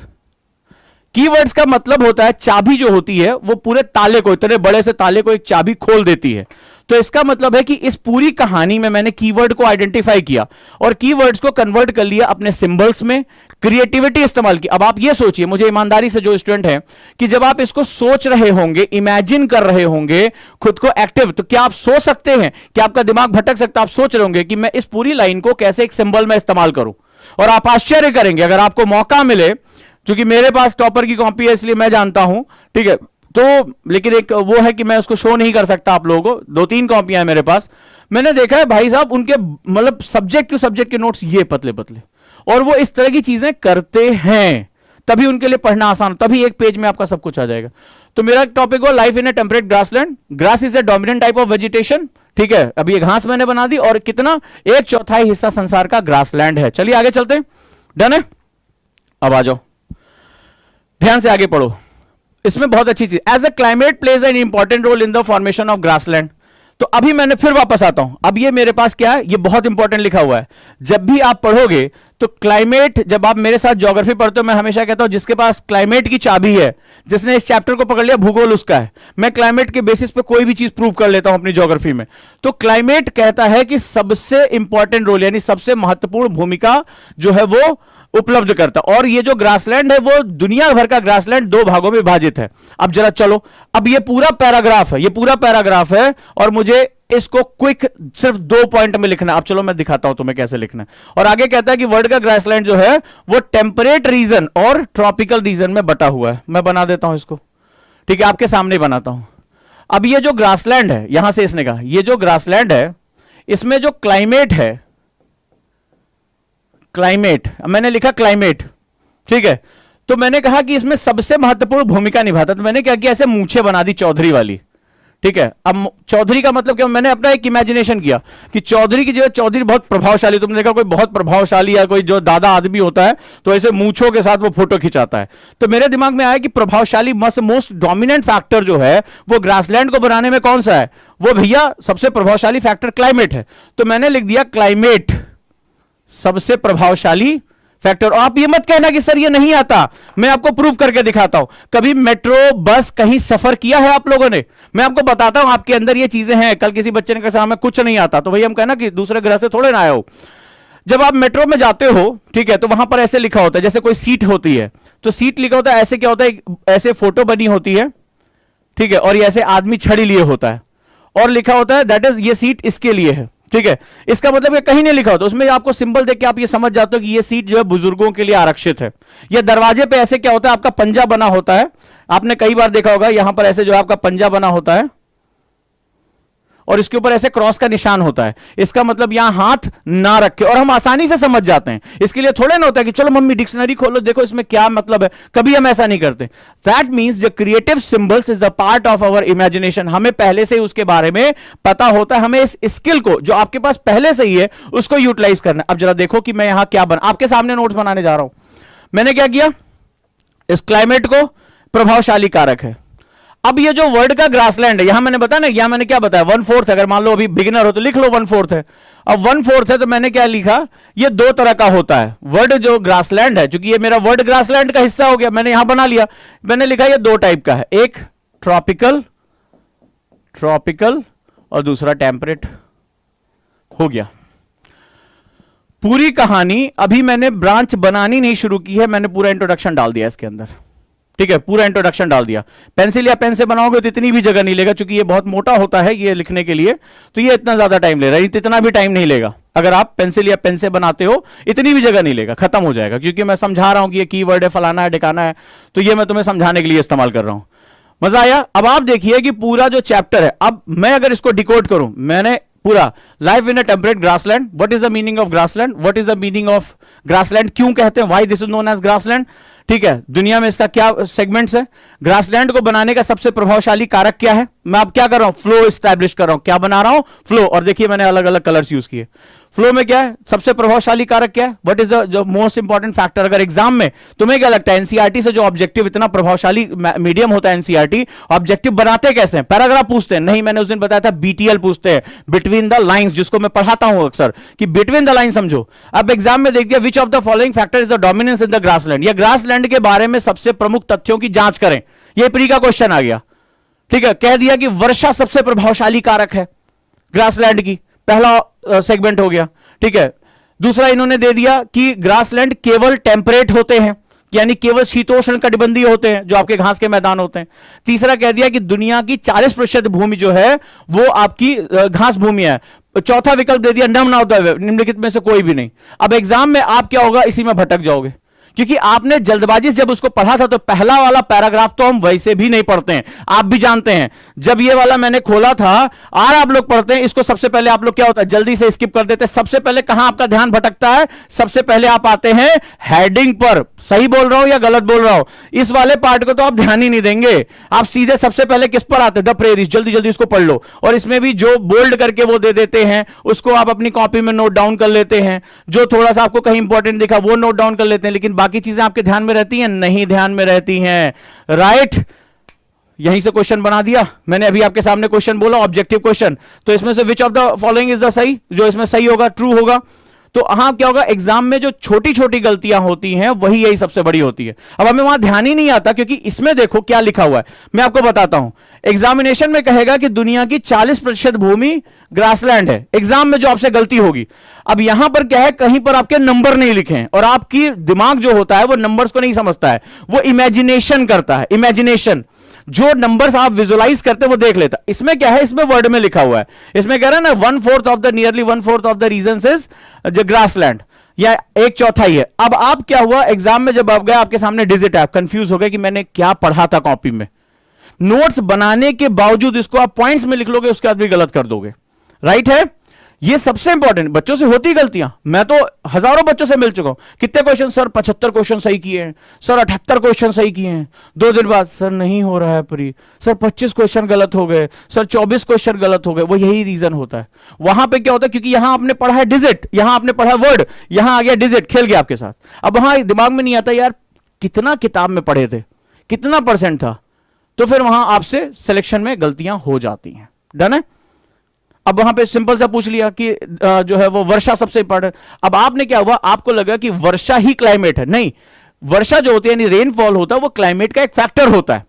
Speaker 1: कीवर्ड्स का मतलब होता है चाबी जो होती है वो पूरे ताले को, इतने बड़े से ताले को एक चाबी खोल देती है। तो इसका मतलब है कि इस पूरी कहानी में मैंने कीवर्ड को आइडेंटिफाई किया और कीवर्ड्स को कन्वर्ट कर लिया अपने सिंबल्स में, क्रिएटिविटी इस्तेमाल की। अब आप ये सोचिए, मुझे ईमानदारी से जो स्टूडेंट है, कि जब आप इसको सोच रहे होंगे, इमेजिन कर रहे होंगे खुद को एक्टिव, तो क्या आप सोच सकते हैं कि आपका दिमाग भटक सकता है? आप सोच रहे होंगे कि मैं इस पूरी लाइन को कैसे एक सिंबल में इस्तेमाल करूं, और आप आश्चर्य करेंगे अगर आपको मौका मिले। क्योंकि मेरे पास टॉपर की कॉपी है इसलिए मैं जानता हूं, ठीक है, तो लेकिन एक वो है कि मैं उसको शो नहीं कर सकता आप लोगों को। 2-3 कॉपियां हैं मेरे पास। मैंने देखा है भाई साहब उनके मतलब सब्जेक्ट टू सब्जेक्ट के नोट्स ये पतले पतले, और वो इस तरह की चीजें करते हैं, तभी उनके लिए पढ़ना आसान, तभी एक पेज में आपका सब कुछ आ जाएगा। तो मेरा टॉपिक हो life in A temperate grassland. Grass is a dominant type of vegetation, ठीक है। अब ये घास मैंने बना दी, और कितना? 1/4 हिस्सा संसार का ग्रासलैंड है। चलिए आगे चलते हैं, डन है। अब आ जाओ, ध्यान से आगे पढ़ो। इसमें बहुत अच्छी चीज, as a climate plays an important role in the formation of grassland. तो अभी मैंने फिर वापस आता हूं, अब ये मेरे पास क्या है? ये बहुत इंपॉर्टेंट लिखा हुआ है। जब भी आप पढ़ोगे तो क्लाइमेट, जब आप मेरे साथ ज्योग्राफी पढ़ते हो, मैं हमेशा कहता हूं जिसके पास क्लाइमेट की चाबी है, जिसने इस चैप्टर को पकड़ लिया, भूगोल उसका है। मैं क्लाइमेट के बेसिस पे कोई भी चीज प्रूव कर लेता हूं अपनी ज्योग्राफी में। तो क्लाइमेट कहता है कि सबसे इंपॉर्टेंट रोल, यानी सबसे महत्वपूर्ण भूमिका जो है वो उपलब्ध करता, और ये जो ग्रासलैंड है वो दुनिया भर का ग्रासलैंड 2 भागों में विभाजित है। अब जरा चलो, अब ये पूरा पैराग्राफ है, ये पूरा पैराग्राफ है, और मुझे इसको क्विक सिर्फ 2 पॉइंट में लिखना है। अब चलो मैं दिखाता हूं तुम्हें कैसे लिखना है। और आगे कहता है कि वर्ल्ड का ग्रासलैंड जो है वो टेम्परेट रीजन और ट्रॉपिकल रीजन में बटा हुआ है। मैं बना देता हूं इसको, ठीक है, आपके सामने बनाता हूं। अब ये जो ग्रासलैंड है, यहां से इसने कहा, ये जो ग्रासलैंड है इसमें जो क्लाइमेट है, क्लाइमेट, मैंने लिखा क्लाइमेट, ठीक है, तो मैंने कहा कि इसमें सबसे महत्वपूर्ण भूमिका निभाता, तो मैंने क्या किया? ऐसे मूछे बना दी चौधरी वाली, ठीक है। अब चौधरी का मतलब क्या? मैंने अपना एक इमेजिनेशन किया कि चौधरी की जगह, चौधरी बहुत प्रभावशाली, तुमने देखा कोई बहुत प्रभावशाली या कोई जो दादा आदमी होता है तो ऐसे मूछों के साथ वो फोटो खिंचाता है। तो मेरे दिमाग में आया कि प्रभावशाली, मोस्ट डोमिनेंट फैक्टर जो है वो ग्रासलैंड को बनाने में कौन सा है? वो भैया सबसे प्रभावशाली फैक्टर क्लाइमेट है। तो मैंने लिख दिया क्लाइमेट सबसे प्रभावशाली फैक्टर। और आप ये मत कहना कि सर ये नहीं आता, मैं आपको प्रूव करके दिखाता हूं। कभी मेट्रो, बस, कहीं सफर किया है आप लोगों ने? मैं आपको बताता हूं, आपके अंदर ये चीजें हैं। कल किसी बच्चे ने कहा हमें कुछ नहीं आता, तो भाई हम कहना कि दूसरे ग्रह से थोड़े ना आए हो। जब आप मेट्रो में जाते हो, ठीक है, तो वहां पर ऐसे लिखा होता है, जैसे कोई सीट होती है तो सीट लिखा होता है, ऐसे क्या होता है? ऐसे फोटो बनी होती है, ठीक है, और ये ऐसे आदमी छड़ी लिए होता है, और लिखा होता है दैट इज, ये सीट इसके लिए है, ठीक है। इसका मतलब ये कहीं नहीं लिखा होता, उसमें आपको सिंबल देख के आप ये समझ जाते हो कि ये सीट जो है बुजुर्गों के लिए आरक्षित है। ये दरवाजे पे ऐसे क्या होता है? आपका पंजा बना होता है, आपने कई बार देखा होगा, यहां पर ऐसे जो है आपका पंजा बना होता है, और इसके ऊपर ऐसे क्रॉस का निशान होता है। इसका मतलब यहां हाथ ना रखे, और हम आसानी से समझ जाते हैं। इसके लिए थोड़े ना होता है कि चलो मम्मी डिक्शनरी खोलो, देखो इसमें क्या मतलब है। कभी हम ऐसा नहीं करते। That means the creative symbols is the part of our imagination. हमें पहले से ही उसके बारे में पता होता है, हमें इस स्किल को जो आपके पास पहले से ही है उसको यूटिलाइज करना है। अब जरा देखो कि मैं यहां क्या आपके सामने नोट्स बनाने जा रहा हूं। मैंने क्या किया? इस क्लाइमेट को प्रभावशाली कारक है। अब ये जो वर्ल्ड का ग्रासलैंड है, यहां मैंने बताया ना, यहां मैंने क्या बताया? 1/4। अगर मान लो अभी बिगिनर हो तो लिख लो 1/4 है। अब 1/4 है तो मैंने क्या लिखा? ये 2 तरह का होता है वर्ल्ड जो ग्रासलैंड है, क्योंकि ये मेरा वर्ल्ड ग्रासलैंड का हिस्सा हो गया, मैंने यहां बना लिया। मैंने लिखा ये 2 टाइप का है, एक ट्रॉपिकल और दूसरा टेम्परेट। हो गया पूरी कहानी। अभी मैंने ब्रांच बनानी नहीं शुरू की है, मैंने पूरा इंट्रोडक्शन डाल दिया इसके अंदर। ठीक है, पूरा इंट्रोडक्शन डाल दिया। पेंसिल या पेन से बनाओगे तो इतनी भी जगह नहीं लेगा, क्योंकि ये बहुत मोटा होता है ये लिखने के लिए, तो ये इतना ज्यादा टाइम ले रहा है, इतना भी टाइम नहीं लेगा। अगर आप पेंसिल या पेन से बनाते हो इतनी भी जगह नहीं लेगा, खत्म हो जाएगा, क्योंकि मैं समझा रहा हूं कि ये कीवर्ड है, फलाना है, ढिकाना है, तो ये मैं तुम्हें समझाने के लिए इस्तेमाल कर रहा हूं। मजा आया? अब आप देखिए कि पूरा जो चैप्टर है, अब मैं अगर इसको डिकोड करूं, मैंने पूरा life in a temperate grassland, what is the meaning of grassland, what is the meaning of grassland, क्यों कहते हैं, why this is known as grassland, ठीक है, दुनिया में इसका क्या सेगमेंट्स है, ग्रासलैंड को बनाने का सबसे प्रभावशाली कारक क्या है, मैं अब क्या कर रहा हूं, फ्लो एस्टैब्लिश कर रहा हूं, क्या बना रहा हूं, फ्लो। और देखिए मैंने अलग अलग कलर्स यूज किए। फ्लो में क्या है, सबसे प्रभावशाली कारक क्या है, what is the most important factor. अगर एग्जाम में तुम्हें क्या लगता है, एनसीईआरटी से जो ऑब्जेक्टिव इतना प्रभावशाली मीडियम होता है एनसीईआरटी, ऑब्जेक्टिव बनाते कैसे हैं, पैराग्राफ पूछते हैं, नहीं, मैंने उस दिन बताया था बीटीएल पूछते हैं, बिटवीन द लाइंस, जिसको मैं पढ़ाता हूं अक्सर कि बिटवीन द लाइन समझो। अब एग्जाम में देख दिया, which of the following factor is the dominance in the grassland, या ग्रासलैंड के बारे में सबसे प्रमुख तथ्यों की जांच करें, ये प्री का क्वेश्चन आ गया। ठीक है, कह दिया कि वर्षा सबसे प्रभावशाली कारक है ग्रासलैंड की, पहला सेगमेंट हो गया। ठीक है, दूसरा इन्होंने दे दिया कि ग्रासलैंड केवल टेम्परेट होते हैं, यानी केवल शीतोष्ण कटिबंधीय होते हैं, जो आपके घास के मैदान होते हैं। तीसरा कह दिया कि दुनिया की 40% भूमि जो है वो आपकी घास भूमि है। चौथा विकल्प दे दिया नम नाउ द वेव, निम्नलिखित में से कोई भी नहीं। अब एग्जाम में आप क्या होगा, इसी में भटक जाओगे, क्योंकि आपने जल्दबाजी से जब उसको पढ़ा था तो पहला वाला पैराग्राफ तो हम वैसे भी नहीं पढ़ते हैं, आप भी जानते हैं। जब ये वाला मैंने खोला था और आप लोग पढ़ते हैं इसको, सबसे पहले आप लोग क्या होता है, जल्दी से स्किप कर देते हैं। सबसे पहले कहां आपका ध्यान भटकता है, सबसे पहले आप आते हैं हेडिंग पर। सही बोल रहा हूं या गलत बोल रहा हूं, इस वाले पार्ट को तो आप ध्यान ही नहीं देंगे, आप सीधे सबसे पहले किस पर आते हैं, द प्रेरीज। जल्दी जल्दी इसको पढ़ लो, और इसमें भी जो बोल्ड करके वो दे देते हैं उसको आप अपनी कॉपी में नोट डाउन कर लेते हैं, जो थोड़ा सा आपको कहीं इंपॉर्टेंट दिखा वो नोट डाउन कर लेते हैं, लेकिन बाकी चीजें आपके ध्यान में रहती हैं, नहीं ध्यान में रहती हैं। राइट, यहीं से क्वेश्चन बना दिया मैंने, अभी आपके सामने क्वेश्चन बोला, ऑब्जेक्टिव क्वेश्चन। तो इसमें से which of the following is the सही, जो इसमें सही होगा, ट्रू होगा। तो हाँ क्या होगा, एग्जाम में जो छोटी छोटी गलतियां होती हैं वही यही सबसे बड़ी होती है। अब हमें वहां ध्यान ही नहीं आता, क्योंकि इसमें देखो क्या लिखा हुआ है, मैं आपको बताता हूं। एग्जामिनेशन में कहेगा कि दुनिया की 40% भूमि ग्रासलैंड है, एग्जाम में जो आपसे गलती होगी। अब यहां पर क्या है, कहीं पर आपके नंबर नहीं लिखे हैं, और आपकी दिमाग जो होता है वो नंबर्स को नहीं समझता है, वो इमेजिनेशन करता है। इमेजिनेशन, जो नंबर्स आप विजुलाइज करते हैं वो देख लेता। इसमें क्या है, इसमें वर्ड में लिखा हुआ है, इसमें कह रहा है ना 1/4 of the, nearly 1/4 of the region is the grassland, या 1/4 है। अब आप क्या हुआ, एग्जाम में जब आप गए आपके सामने डिजिट है, आप कंफ्यूज हो गए कि मैंने क्या पढ़ा था कॉपी में। नोट्स बनाने के बावजूद इसको आप पॉइंट्स में लिख लोगे, उसके बाद भी गलत कर दोगे। राइट है, ये सबसे इंपॉर्टेंट। बच्चों से होती गलतियां, मैं तो हजारों बच्चों से मिल चुका हूं। कितने क्वेश्चन सर, 75 क्वेश्चन सही किए हैं सर, 78 क्वेश्चन सही किए हैं। 2 दिन बाद सर नहीं हो रहा है प्री, सर 25 क्वेश्चन गलत हो गए, सर 24 क्वेश्चन गलत हो गए। वो यही रीजन होता है। वहां पे क्या होता है, क्योंकि यहां आपने पढ़ा है डिजिट, यहां आपने पढ़ा वर्ड, यहां आ गया डिजिट, खेल गया आपके साथ। अब वहां दिमाग में नहीं आता यार कितना किताब में पढ़े थे, कितना परसेंट था, तो फिर वहां आपसे सिलेक्शन में गलतियां हो जाती हैं। डन है। अब वहां पे सिंपल सा पूछ लिया कि जो है वो वर्षा सबसे इंपॉर्टेंट। अब आपने क्या हुआ, आपको लगा कि वर्षा ही क्लाइमेट है, नहीं, वर्षा जो होती है यानी रेनफॉल होता है वो क्लाइमेट का एक फैक्टर होता है।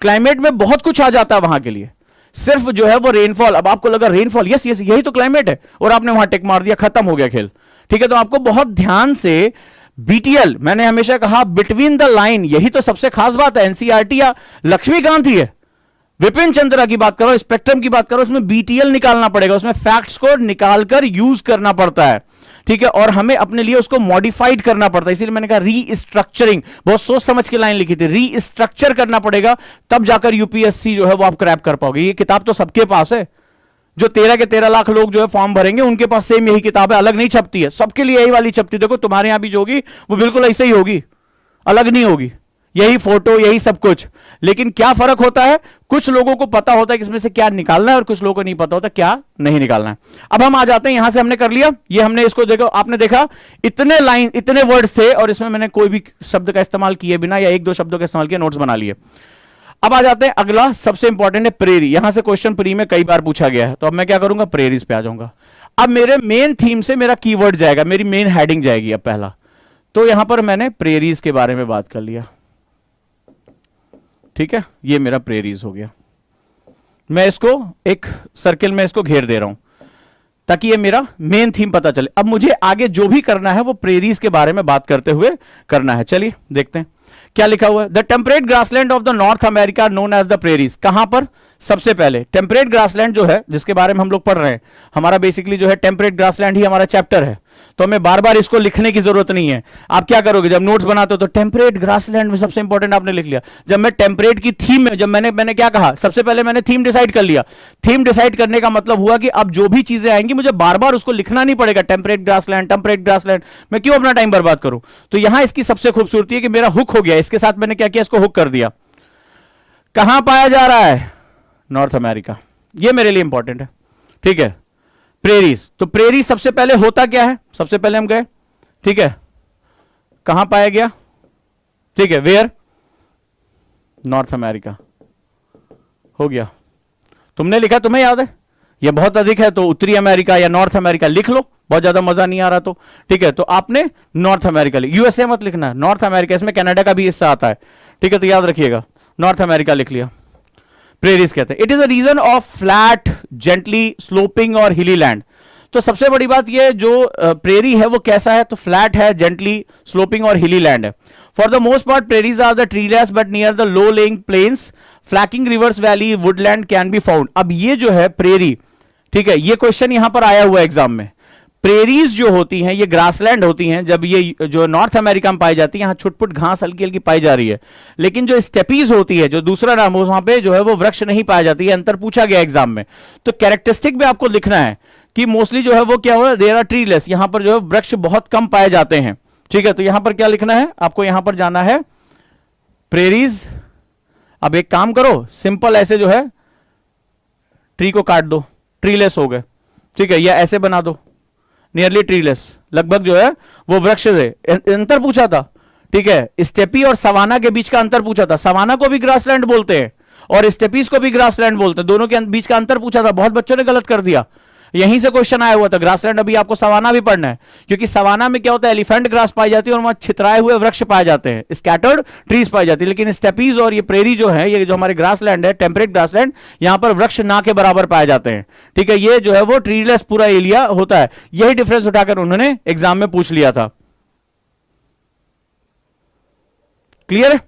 Speaker 1: क्लाइमेट में बहुत कुछ आ जाता है वहां के लिए, सिर्फ जो है वो रेनफॉल। अब आपको लगा रेनफॉल, यस यस यही तो क्लाइमेट है, और आपने वहां टिक मार दिया, खत्म हो गया खेल। ठीक है, तो आपको बहुत ध्यान से बीटीएल, मैंने हमेशा कहा बिटवीन द लाइन, यही तो सबसे खास बात है। एनसीईआरटी या लक्ष्मीकांत ही है, विपिन चंद्रा की बात करो, स्पेक्ट्रम की बात करो, उसमें बीटीएल निकालना पड़ेगा, उसमें फैक्ट्स को निकालकर यूज करना पड़ता है। ठीक है, और हमें अपने लिए उसको मॉडिफाइड करना पड़ता है। इसीलिए मैंने कहा रीस्ट्रक्चरिंग, बहुत सोच समझ के लाइन लिखी थी, रीस्ट्रक्चर करना पड़ेगा, तब जाकर यूपीएससी जो है वो आप क्रैक कर पाओगे। ये किताब तो सबके पास है, जो 13 के 13 लाख लोग जो है फॉर्म भरेंगे उनके पास सेम यही किताब है, अलग नहीं छपती है, सबके लिए यही वाली छपती है। देखो तुम्हारे यहां भी जो होगी वो बिल्कुल ऐसे ही होगी, अलग नहीं होगी, यही फोटो यही सब कुछ। लेकिन क्या फर्क होता है, कुछ लोगों को पता होता है कि इसमें से क्या निकालना है, और कुछ लोगों को नहीं पता होता क्या नहीं निकालना है। अब हम आ जाते हैं, यहां से हमने कर लिया, ये हमने इसको देखो, आपने देखा इतने लाइन इतने वर्ड्स थे, और इसमें मैंने कोई भी शब्द का इस्तेमाल किए बिना या 1-2 शब्दों का इस्तेमाल किया, नोट्स बना लिए। अब आ जाते हैं, अगला सबसे इंपॉर्टेंट है प्रेरी। यहां से क्वेश्चन प्री में कई बार पूछा गया है, तो अब मैं क्या करूंगा, प्रेरीज पे आ जाऊंगा। अब मेरे मेन थीम से मेरा कीवर्ड जाएगा, मेरी मेन हेडिंग जाएगी। अब पहला तो यहां पर मैंने प्रेरीज के बारे में बात कर लिया। ठीक है, ये मेरा प्रेरीज हो गया। मैं इसको एक सर्किल में इसको घेर दे रहा हूं। ताकि ये मेरा मेन थीम पता चले। अब मुझे आगे जो भी करना है वो प्रेरीज के बारे में बात करते हुए करना है। चलिए देखते हैं क्या लिखा हुआ है। The temperate grassland of the North America known as the prairies. कहां पर? सबसे पहले टेम्परेट ग्रासलैंड जो है, जिसके बारे में हम लोग पढ़ रहे हैं, हमारा बेसिकली जो है टेम्परेट ग्रासलैंड ही हमारा चैप्टर है, तो हमें बार बार इसको लिखने की जरूरत नहीं है। आप क्या करोगे जब नोट्स बनाते हो तो टेम्परेट ग्रासलैंड में सबसे इंपॉर्टेंट आपने लिख लिया। जब मैं टेम्परेट की थीम में, जब मैंने क्या कहा, सबसे पहले मैंने थीम डिसाइड कर लिया। थीम डिसाइड करने का मतलब हुआ कि अब जो भी चीजें आएंगी मुझे बार बार उसको लिखना नहीं पड़ेगा, टेम्परेट ग्रासलैंड, टेम्परेट ग्रासलैंड। मैं क्यों अपना टाइम बर्बाद करूं? तो यहां इसकी सबसे खूबसूरती है कि मेरा हुक हो गया, इसके साथ मैंने क्या किया, इसको हुक कर दिया। कहां पाया जा रहा है? North America. ये मेरे लिए इंपॉर्टेंट है, ठीक है। प्रेरीज, तो प्रेरीज सबसे पहले होता क्या है, सबसे पहले हम गए, ठीक है, कहां पाया गया, ठीक है, वेयर, नॉर्थ अमेरिका, हो गया। तुमने लिखा, तुम्हें याद है, यह बहुत अधिक है तो उत्तरी अमेरिका या नॉर्थ अमेरिका लिख लो, बहुत ज्यादा मजा नहीं आ रहा तो, ठीक है। तो आपने नॉर्थ अमेरिका, यूएसए मत लिखना, नॉर्थ अमेरिका, इसमें कनाडा का भी हिस्सा आता है, ठीक है, तो याद रखिएगा, नॉर्थ अमेरिका लिख लिया। प्रेरीज कहते हैं it is a region of flat, gently sloping और हिली लैंड। तो सबसे बड़ी बात यह, जो प्रेरी है वो कैसा है, तो फ्लैट है, जेंटली स्लोपिंग और हिली लैंड है। For the most part prairies are the treeless but near the low lying plains, flanking rivers valley, woodland can be found. अब ये जो है प्रेरी, ठीक है, ये क्वेश्चन यहां पर आया हुआ है एग्जाम में। प्रेरीज जो होती हैं ये ग्रासलैंड होती हैं, जब ये जो नॉर्थ अमेरिका में पाई जाती है, यहां छुटपुट घास हल्की हल्की पाई जा रही है। लेकिन जो स्टेपीज होती है, जो दूसरा नाम है, वहां पे जो है वो वृक्ष नहीं पाया जाती है। अंतर पूछा गया एग्जाम में, तो कैरेक्टरिस्टिक भी आपको लिखना है कि मोस्टली जो है वो क्या हुआ, देयर आर ट्रीलेस, यहां पर जो है वृक्ष बहुत कम पाए जाते हैं, ठीक है। तो यहां पर क्या लिखना है आपको, यहां पर जाना है प्रेरीज। अब एक काम करो, सिंपल ऐसे जो है ट्री को काट दो, ट्रीलेस हो गए, ठीक है, या ऐसे बना दो, नियरली ट्रीलेस, लगभग जो है वो वृक्ष है। अंतर पूछा था, ठीक है, स्टेपी और सवाना के बीच का अंतर पूछा था। सवाना को भी ग्रासलैंड बोलते हैं और स्टेपीज को भी ग्रासलैंड बोलते हैं, दोनों के बीच का अंतर पूछा था, बहुत बच्चों ने गलत कर दिया। यहीं से क्वेश्चन आया हुआ था ग्रासलैंड। अभी आपको सवाना भी पढ़ना है, क्योंकि सवाना में क्या होता है, एलिफेंट ग्रास पाई जाती है और वहां छितराए हुए वृक्ष पाए जाते हैं, स्कैटर्ड ट्रीज पाई जाती है। लेकिन स्टेपीज और ये प्रेरी जो है, ये जो हमारे ग्रासलैंड है, टेम्परेट ग्रासलैंड, यहां पर वृक्ष ना के बराबर पाए जाते हैं, ठीक है। ये जो है वो ट्रीलेस पूरा एरिया होता है। यही डिफरेंस उठाकर उन्होंने एग्जाम में पूछ लिया था। क्लियर है?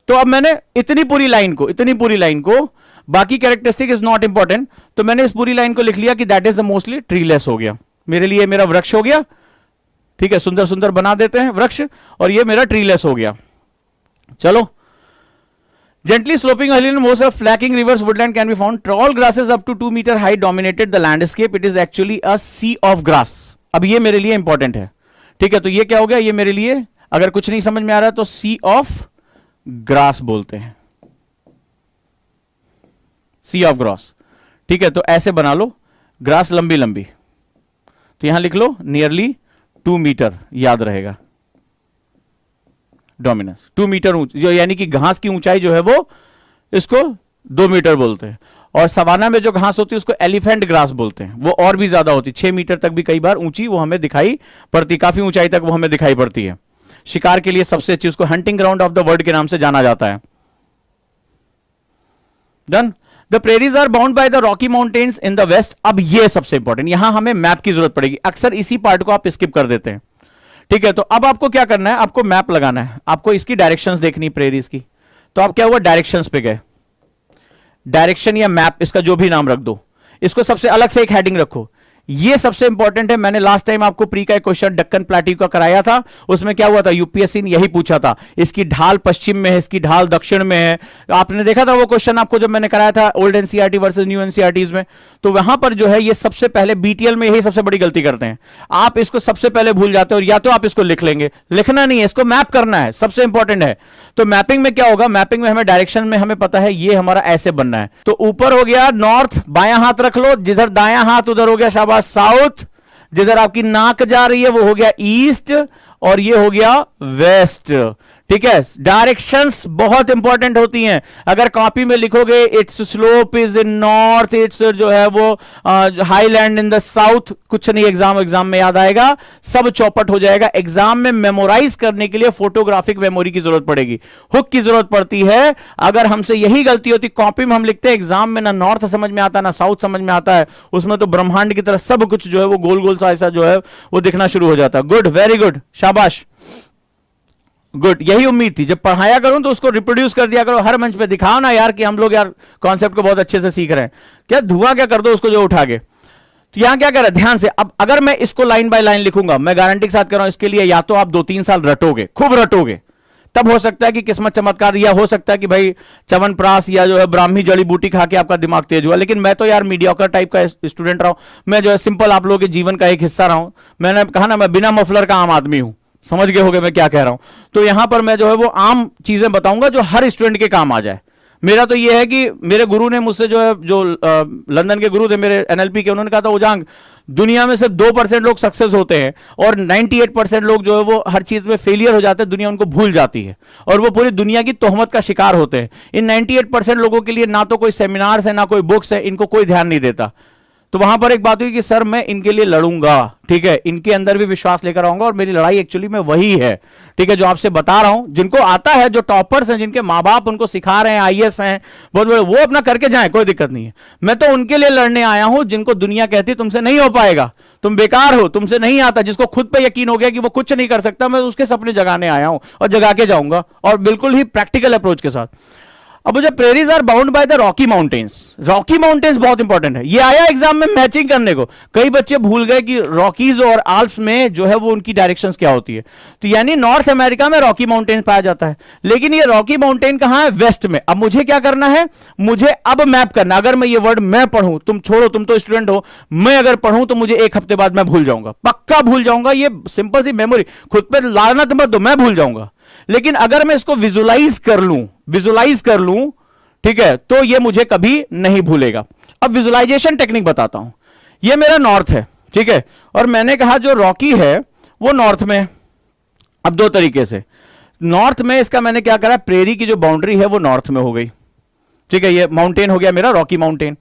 Speaker 1: तो अब मैंने इतनी पूरी लाइन को बाकी कैरेक्टरिस्टिक इज नॉट इंपॉर्टेंट, तो मैंने इस पूरी लाइन को लिख लिया कि that is the mostly treeless हो गया, मेरे लिए मेरा वृक्ष हो गया, ठीक है, सुंदर सुंदर बना देते हैं वृक्ष, और ये मेरा ट्रीलेस हो गया। चलो, gently sloping most of flanking rivers woodland can be found, tall grasses up to 2 metre height dominated the landscape, it is actually a sea of grass. अब ये मेरे लिए इंपॉर्टेंट है, ठीक है, तो ये क्या हो गया, ये मेरे लिए अगर कुछ नहीं समझ में आ रहा है तो सी ऑफ ग्रास बोलते हैं, सी ऑफ ग्रास, ठीक है। तो ऐसे बना लो, ग्रास लंबी लंबी, तो यहां लिख लो नियरली 2 मीटर, याद रहेगा, डोमिनेंस 2 मीटर ऊंच, जो यानी कि घास की ऊंचाई जो है वो इसको 2 मीटर बोलते हैं। और सवाना में जो घास होती है उसको एलिफेंट ग्रास बोलते हैं, वो और भी ज्यादा होती है, 6 मीटर तक भी कई बार ऊंची वो हमें दिखाई पड़ती, काफी ऊंचाई तक वो हमें दिखाई पड़ती है। शिकार के लिए सबसे अच्छी, उसको hunting ground of the world के नाम से जाना जाता है। Done. The prairies are bound by the Rocky Mountains in the west. अब ये सबसे इंपॉर्टेंट, यहां हमें मैप की जरूरत पड़ेगी, अक्सर इसी पार्ट को आप स्किप कर देते हैं, ठीक है। तो अब आपको क्या करना है, आपको मैप लगाना है, आपको इसकी डायरेक्शंस देखनी प्रेरीज की। तो आप क्या हुआ, डायरेक्शंस पे गए, डायरेक्शन या मैप, इसका जो भी नाम रख दो, इसको सबसे अलग से एक हेडिंग रखो, ये सबसे इंपॉर्टेंट है। मैंने लास्ट टाइम आपको प्री का एक क्वेश्चन डक्कन प्लेट्यू का कराया था, उसमें क्या हुआ था, यूपीएससी ने यही पूछा था, इसकी ढाल पश्चिम में है, इसकी ढाल दक्षिण में है। आपने देखा था वो क्वेश्चन आपको जब मैंने कराया था old NCERT versus new NCERTs में, तो वहां पर जो है ये सबसे पहले बीटीएल में यही सबसे बड़ी गलती करते हैं, आप इसको सबसे पहले भूल जाते हो, या तो आप इसको लिख लेंगे, लिखना नहीं है, इसको मैप करना है, सबसे इंपॉर्टेंट है। तो मैपिंग में क्या होगा, मैपिंग में हमें डायरेक्शन में हमें पता है ये हमारा ऐसे बनना है, तो ऊपर हो गया नॉर्थ, बायां हाथ रख लो, जिधर दायां हाथ उधर हो गया शाबाश साउथ, जिधर आपकी नाक जा रही है वो हो गया ईस्ट, और ये हो गया वेस्ट, ठीक है, डायरेक्शंस बहुत इंपॉर्टेंट होती हैं। अगर कॉपी में लिखोगे it's slope is in north, it's जो है वो हाईलैंड इन द साउथ, कुछ नहीं एग्जाम में याद आएगा, सब चौपट हो जाएगा। एग्जाम में मेमोराइज करने के लिए फोटोग्राफिक मेमोरी की जरूरत पड़ेगी, हुक की जरूरत पड़ती है। अगर हमसे यही गलती होती, कॉपी में हम लिखते हैं, एग्जाम में ना नॉर्थ समझ में आता ना साउथ समझ में आता है, उसमें तो ब्रह्मांड की तरह सब कुछ जो है वो गोल गोल सा ऐसा जो है वो दिखना शुरू हो जाता है। गुड, वेरी गुड, शाबाश, गुड। यही उम्मीद थी, जब पढ़ाया करूं तो उसको रिप्रोड्यूस कर दिया करो, हर मंच पे दिखाओ ना यार कि हम लोग यार कॉन्सेप्ट को बहुत अच्छे से सीख रहे हैं। क्या धुआं क्या कर दो उसको जो उठा के। तो यहां क्या कर रहा है, ध्यान से। अब अगर मैं इसको लाइन बाय लाइन लिखूंगा, मैं गारंटी के साथ कर रहा हूं, इसके लिए या तो आप 2-3 साल रटोगे, खूब रटोगे, तब हो सकता है कि किस्मत चमत्कार, या हो सकता है कि भाई च्यवनप्राश या जो है ब्राह्मी जड़ी बूटी खा के आपका दिमाग तेज हुआ। लेकिन मैं तो यार मीडियोकर टाइप का स्टूडेंट रहा हूं, मैं जो है सिंपल आप लोगों के जीवन का एक हिस्सा रहा हूं। मैंने कहा ना, मैं बिना मफलर का आम आदमी हूं, समझ गए होगे मैं क्या कह रहा हूं। तो यहां पर मैं जो है वो आम चीजें बताऊंगा जो हर स्टूडेंट के काम आ जाए। मेरा तो ये है कि मेरे गुरु ने मुझसे जो है, जो लंदन के गुरु थे मेरे एनएलपी के, उन्होंने कहा था उजांग, दुनिया में सिर्फ 2% लोग सक्सेस होते हैं और 98% लोग जो है वो हर चीज में फेलियर हो जाते हैं, दुनिया उनको भूल जाती है और वो पूरी दुनिया की तोहमत का शिकार होते हैं। इन 98% लोगों के लिए ना तो कोई सेमिनार्स है ना कोई बुक्स है, इनको कोई ध्यान नहीं देता। तो वहां पर एक बात हुई कि सर मैं इनके लिए लड़ूंगा, ठीक है, इनके अंदर भी विश्वास लेकर आऊंगा और मेरी लड़ाई एक्चुअली में वही है, ठीक है, जो आपसे बता रहा हूं। जिनको आता है, जो टॉपर्स हैं, जिनके माँ बाप उनको सिखा रहे हैं, आईएएस हैं बहुत बड़े, वो अपना करके जाएं, कोई दिक्कत नहीं है। मैं तो उनके लिए लड़ने आया हूं जिनको दुनिया कहती है तुमसे नहीं हो पाएगा, तुम बेकार हो, तुमसे नहीं आता, जिसको खुद पे यकीन हो गया कि वो कुछ नहीं कर सकता, मैं उसके सपने जगाने आया हूं और जगा के जाऊंगा, और बिल्कुल ही प्रैक्टिकल अप्रोच के साथ। अब मुझे prairies are bound by the Rocky Mountains, Rocky Mountains बहुत इंपॉर्टेंट है। ये आया एग्जाम में मैचिंग करने को, कई बच्चे भूल गए कि रॉकीज और आल्प्स में जो है वो उनकी डायरेक्शंस क्या होती है। तो यानी नॉर्थ अमेरिका में रॉकी माउंटेन पाया जाता है, लेकिन ये रॉकी माउंटेन कहां है, वेस्ट में। अब मुझे क्या करना है, मुझे अब मैप करना। अगर मैं ये वर्ड मैं पढ़ूं, तुम छोड़ो, तुम तो स्टूडेंट हो, मैं अगर पढ़ूं तो मुझे 1 हफ्ते बाद मैं भूल जाऊंगा, पक्का भूल जाऊंगा। ये सिंपल सी मेमोरी, खुद पे लानत मत दो, मैं भूल जाऊंगा। लेकिन अगर मैं इसको विजुलाइज कर लूं, ठीक है, तो ये मुझे कभी नहीं भूलेगा। अब विजुलाइजेशन टेक्निक बताता हूं। ये मेरा नॉर्थ है, ठीक है, और मैंने कहा जो रॉकी है वो नॉर्थ में। अब 2 तरीके से नॉर्थ में इसका मैंने क्या करा, प्रेरी की जो बाउंड्री है वो नॉर्थ में हो गई, ठीक है, ये माउंटेन हो गया मेरा रॉकी माउंटेन।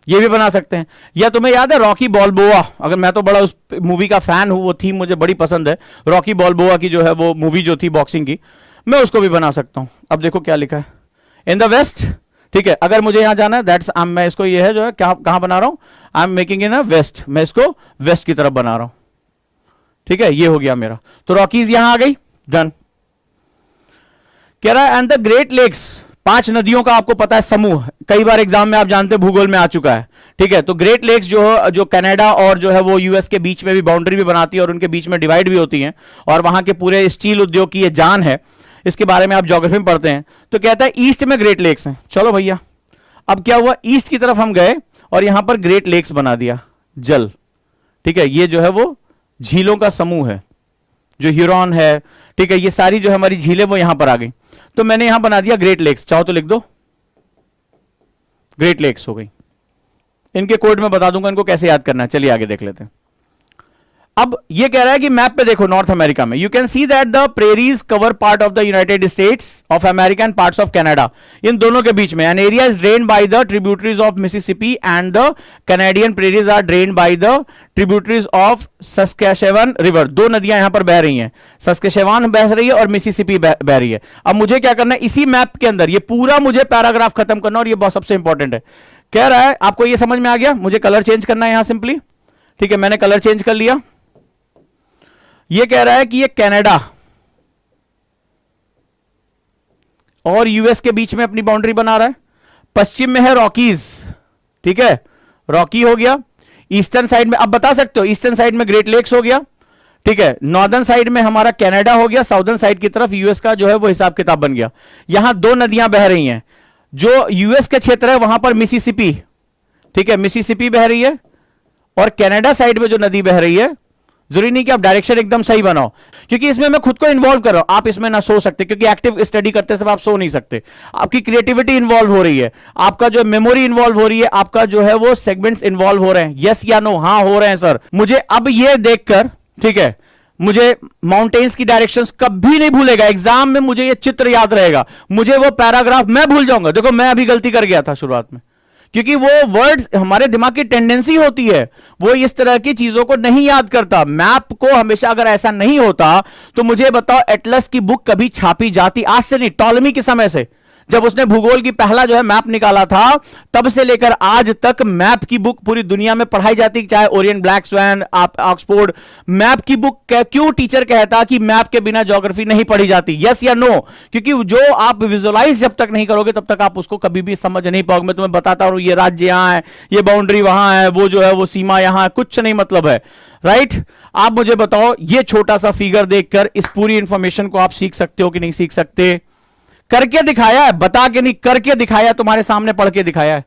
Speaker 1: ये भी बना सकते हैं। या तुम्हें याद है रॉकी बॉल्बोआ, अगर मैं तो बड़ा उस मूवी का फैन हूं, वो थीम मुझे बड़ी पसंद है, रॉकी बॉल्बोआ की जो है वो मूवी जो थी बॉक्सिंग की, मैं उसको भी बना सकता हूं। अब देखो क्या लिखा है, इन द वेस्ट, ठीक है। अगर मुझे यहां जाना है, दैट्स मैं इसको ये है जो है कहां बना रहा हूं, I am making in a west, मैं इसको वेस्ट की तरफ बना रहा हूं, ठीक है, ये हो गया मेरा। तो रॉकीज यहां आ गई, डन। कह रहा है एंड द ग्रेट लेक्स, 5 नदियों का आपको पता है समूह, कई बार एग्जाम में आप जानते हैं भूगोल में आ चुका है, ठीक है। तो ग्रेट लेक्स जो कनाडा और जो है वो यूएस के बीच में भी बाउंड्री भी बनाती है और उनके बीच में डिवाइड भी होती है, और वहां के पूरे स्टील उद्योग की ये जान है, इसके बारे में आप ज्योग्राफी में पढ़ते हैं। तो कहता है ईस्ट में ग्रेट लेक्स हैं। चलो भैया, अब क्या हुआ, ईस्ट की तरफ हम गए और यहां पर ग्रेट लेक्स बना दिया, जल, ठीक है, ये जो है वो झीलों का समूह है, जो ह्यूरॉन है, ठीक है, ये सारी जो हमारी झीलें वो यहां पर आ गई। तो मैंने यहां बना दिया ग्रेट लेक्स, चाहो तो लिख दो, ग्रेट लेक्स हो गई। इनके कोड में बता दूंगा इनको कैसे याद करना है, चलिए आगे देख लेते हैं। अब ये कह रहा है कि मैप पे देखो नॉर्थ अमेरिका में, you can see that the prairies cover part of the United States of America and parts of Canada. इन दोनों के बीच में an area is drained by the tributaries of Mississippi and the Canadian prairies are drained by the tributaries of Saskatchewan river. 2 नदियां यहां पर बह रही हैं, सस्केशेवन बह रही है और मिसिसिपी बह रही है। अब मुझे क्या करना है, इसी मैप के अंदर ये पूरा मुझे पैराग्राफ खत्म करना, और ये बहुत सबसे इंपॉर्टेंट है। कह रहा है आपको ये समझ में आ गया, मुझे कलर चेंज करना है यहां सिंपली, ठीक है, मैंने कलर चेंज कर लिया। ये कह रहा है कि ये कनाडा और यूएस के बीच में अपनी बाउंड्री बना रहा है। पश्चिम में है रॉकीज, ठीक है, रॉकी हो गया। ईस्टर्न साइड में, अब बता सकते हो, ईस्टर्न साइड में ग्रेट लेक्स हो गया, ठीक है। नॉर्दर्न साइड में हमारा कनाडा हो गया, साउदर्न साइड की तरफ यूएस का जो है वो हिसाब किताब बन गया। यहां 2 नदियां बह रही हैं, जो यूएस के क्षेत्र है वहां पर मिसिसिपी, ठीक है, मिसिसिपी बह रही है, और कनाडा साइड में जो नदी बह रही है, जरूरी नहीं कि आप डायरेक्शन एकदम सही बनाओ, क्योंकि इसमें मैं खुद को इन्वॉल्व कर रहा हूं, आप इसमें ना सो सकते, क्योंकि एक्टिव स्टडी करते समय आप सो नहीं सकते। आपकी क्रिएटिविटी इन्वॉल्व हो रही है, आपका जो मेमोरी इन्वॉल्व हो रही है, आपका जो है वो सेगमेंट्स इन्वॉल्व हो रहे हैं। यस या नो, हाँ हो रहे हैं सर। मुझे अब ये देखकर, ठीक है, मुझे माउंटेन्स की डायरेक्शंस कभी नहीं भूलेगा, एग्जाम में मुझे ये चित्र याद रहेगा, मुझे वो पैराग्राफ मैं भूल जाऊंगा। देखो मैं अभी गलती कर गया था शुरुआत में, क्योंकि वो वर्ड्स हमारे दिमाग की टेंडेंसी होती है, वो इस तरह की चीजों को नहीं याद करता। मैप को हमेशा अगर ऐसा नहीं होता तो मुझे बताओ एटलस की बुक कभी छापी जाती? आज से नहीं, टॉलमी के समय से, जब उसने भूगोल की पहला जो है मैप निकाला था, तब से लेकर आज तक मैप की बुक पूरी दुनिया में पढ़ाई जाती, चाहे Orient black swan, Oxford. Map की बुक क्यों टीचर कहता कि मैप के बिना ज्योग्राफी नहीं पढ़ी जाती? यस या नो? क्योंकि जो आप विजुअलाइज जब तक नहीं करोगे तब तक आप उसको कभी भी समझ नहीं पाओगे। मैं तुम्हें बताता हूं, ये राज्य यहां है, ये बाउंड्री वहां है, वो जो है वो सीमा यहां है, कुछ नहीं मतलब है, राइट? आप मुझे बताओ, ये छोटा सा फिगर देखकर इस पूरी इंफॉर्मेशन को आप सीख सकते हो कि नहीं सीख सकते? करके दिखाया है, बता के नहीं, करके दिखाया, तुम्हारे सामने पढ़ के दिखाया है।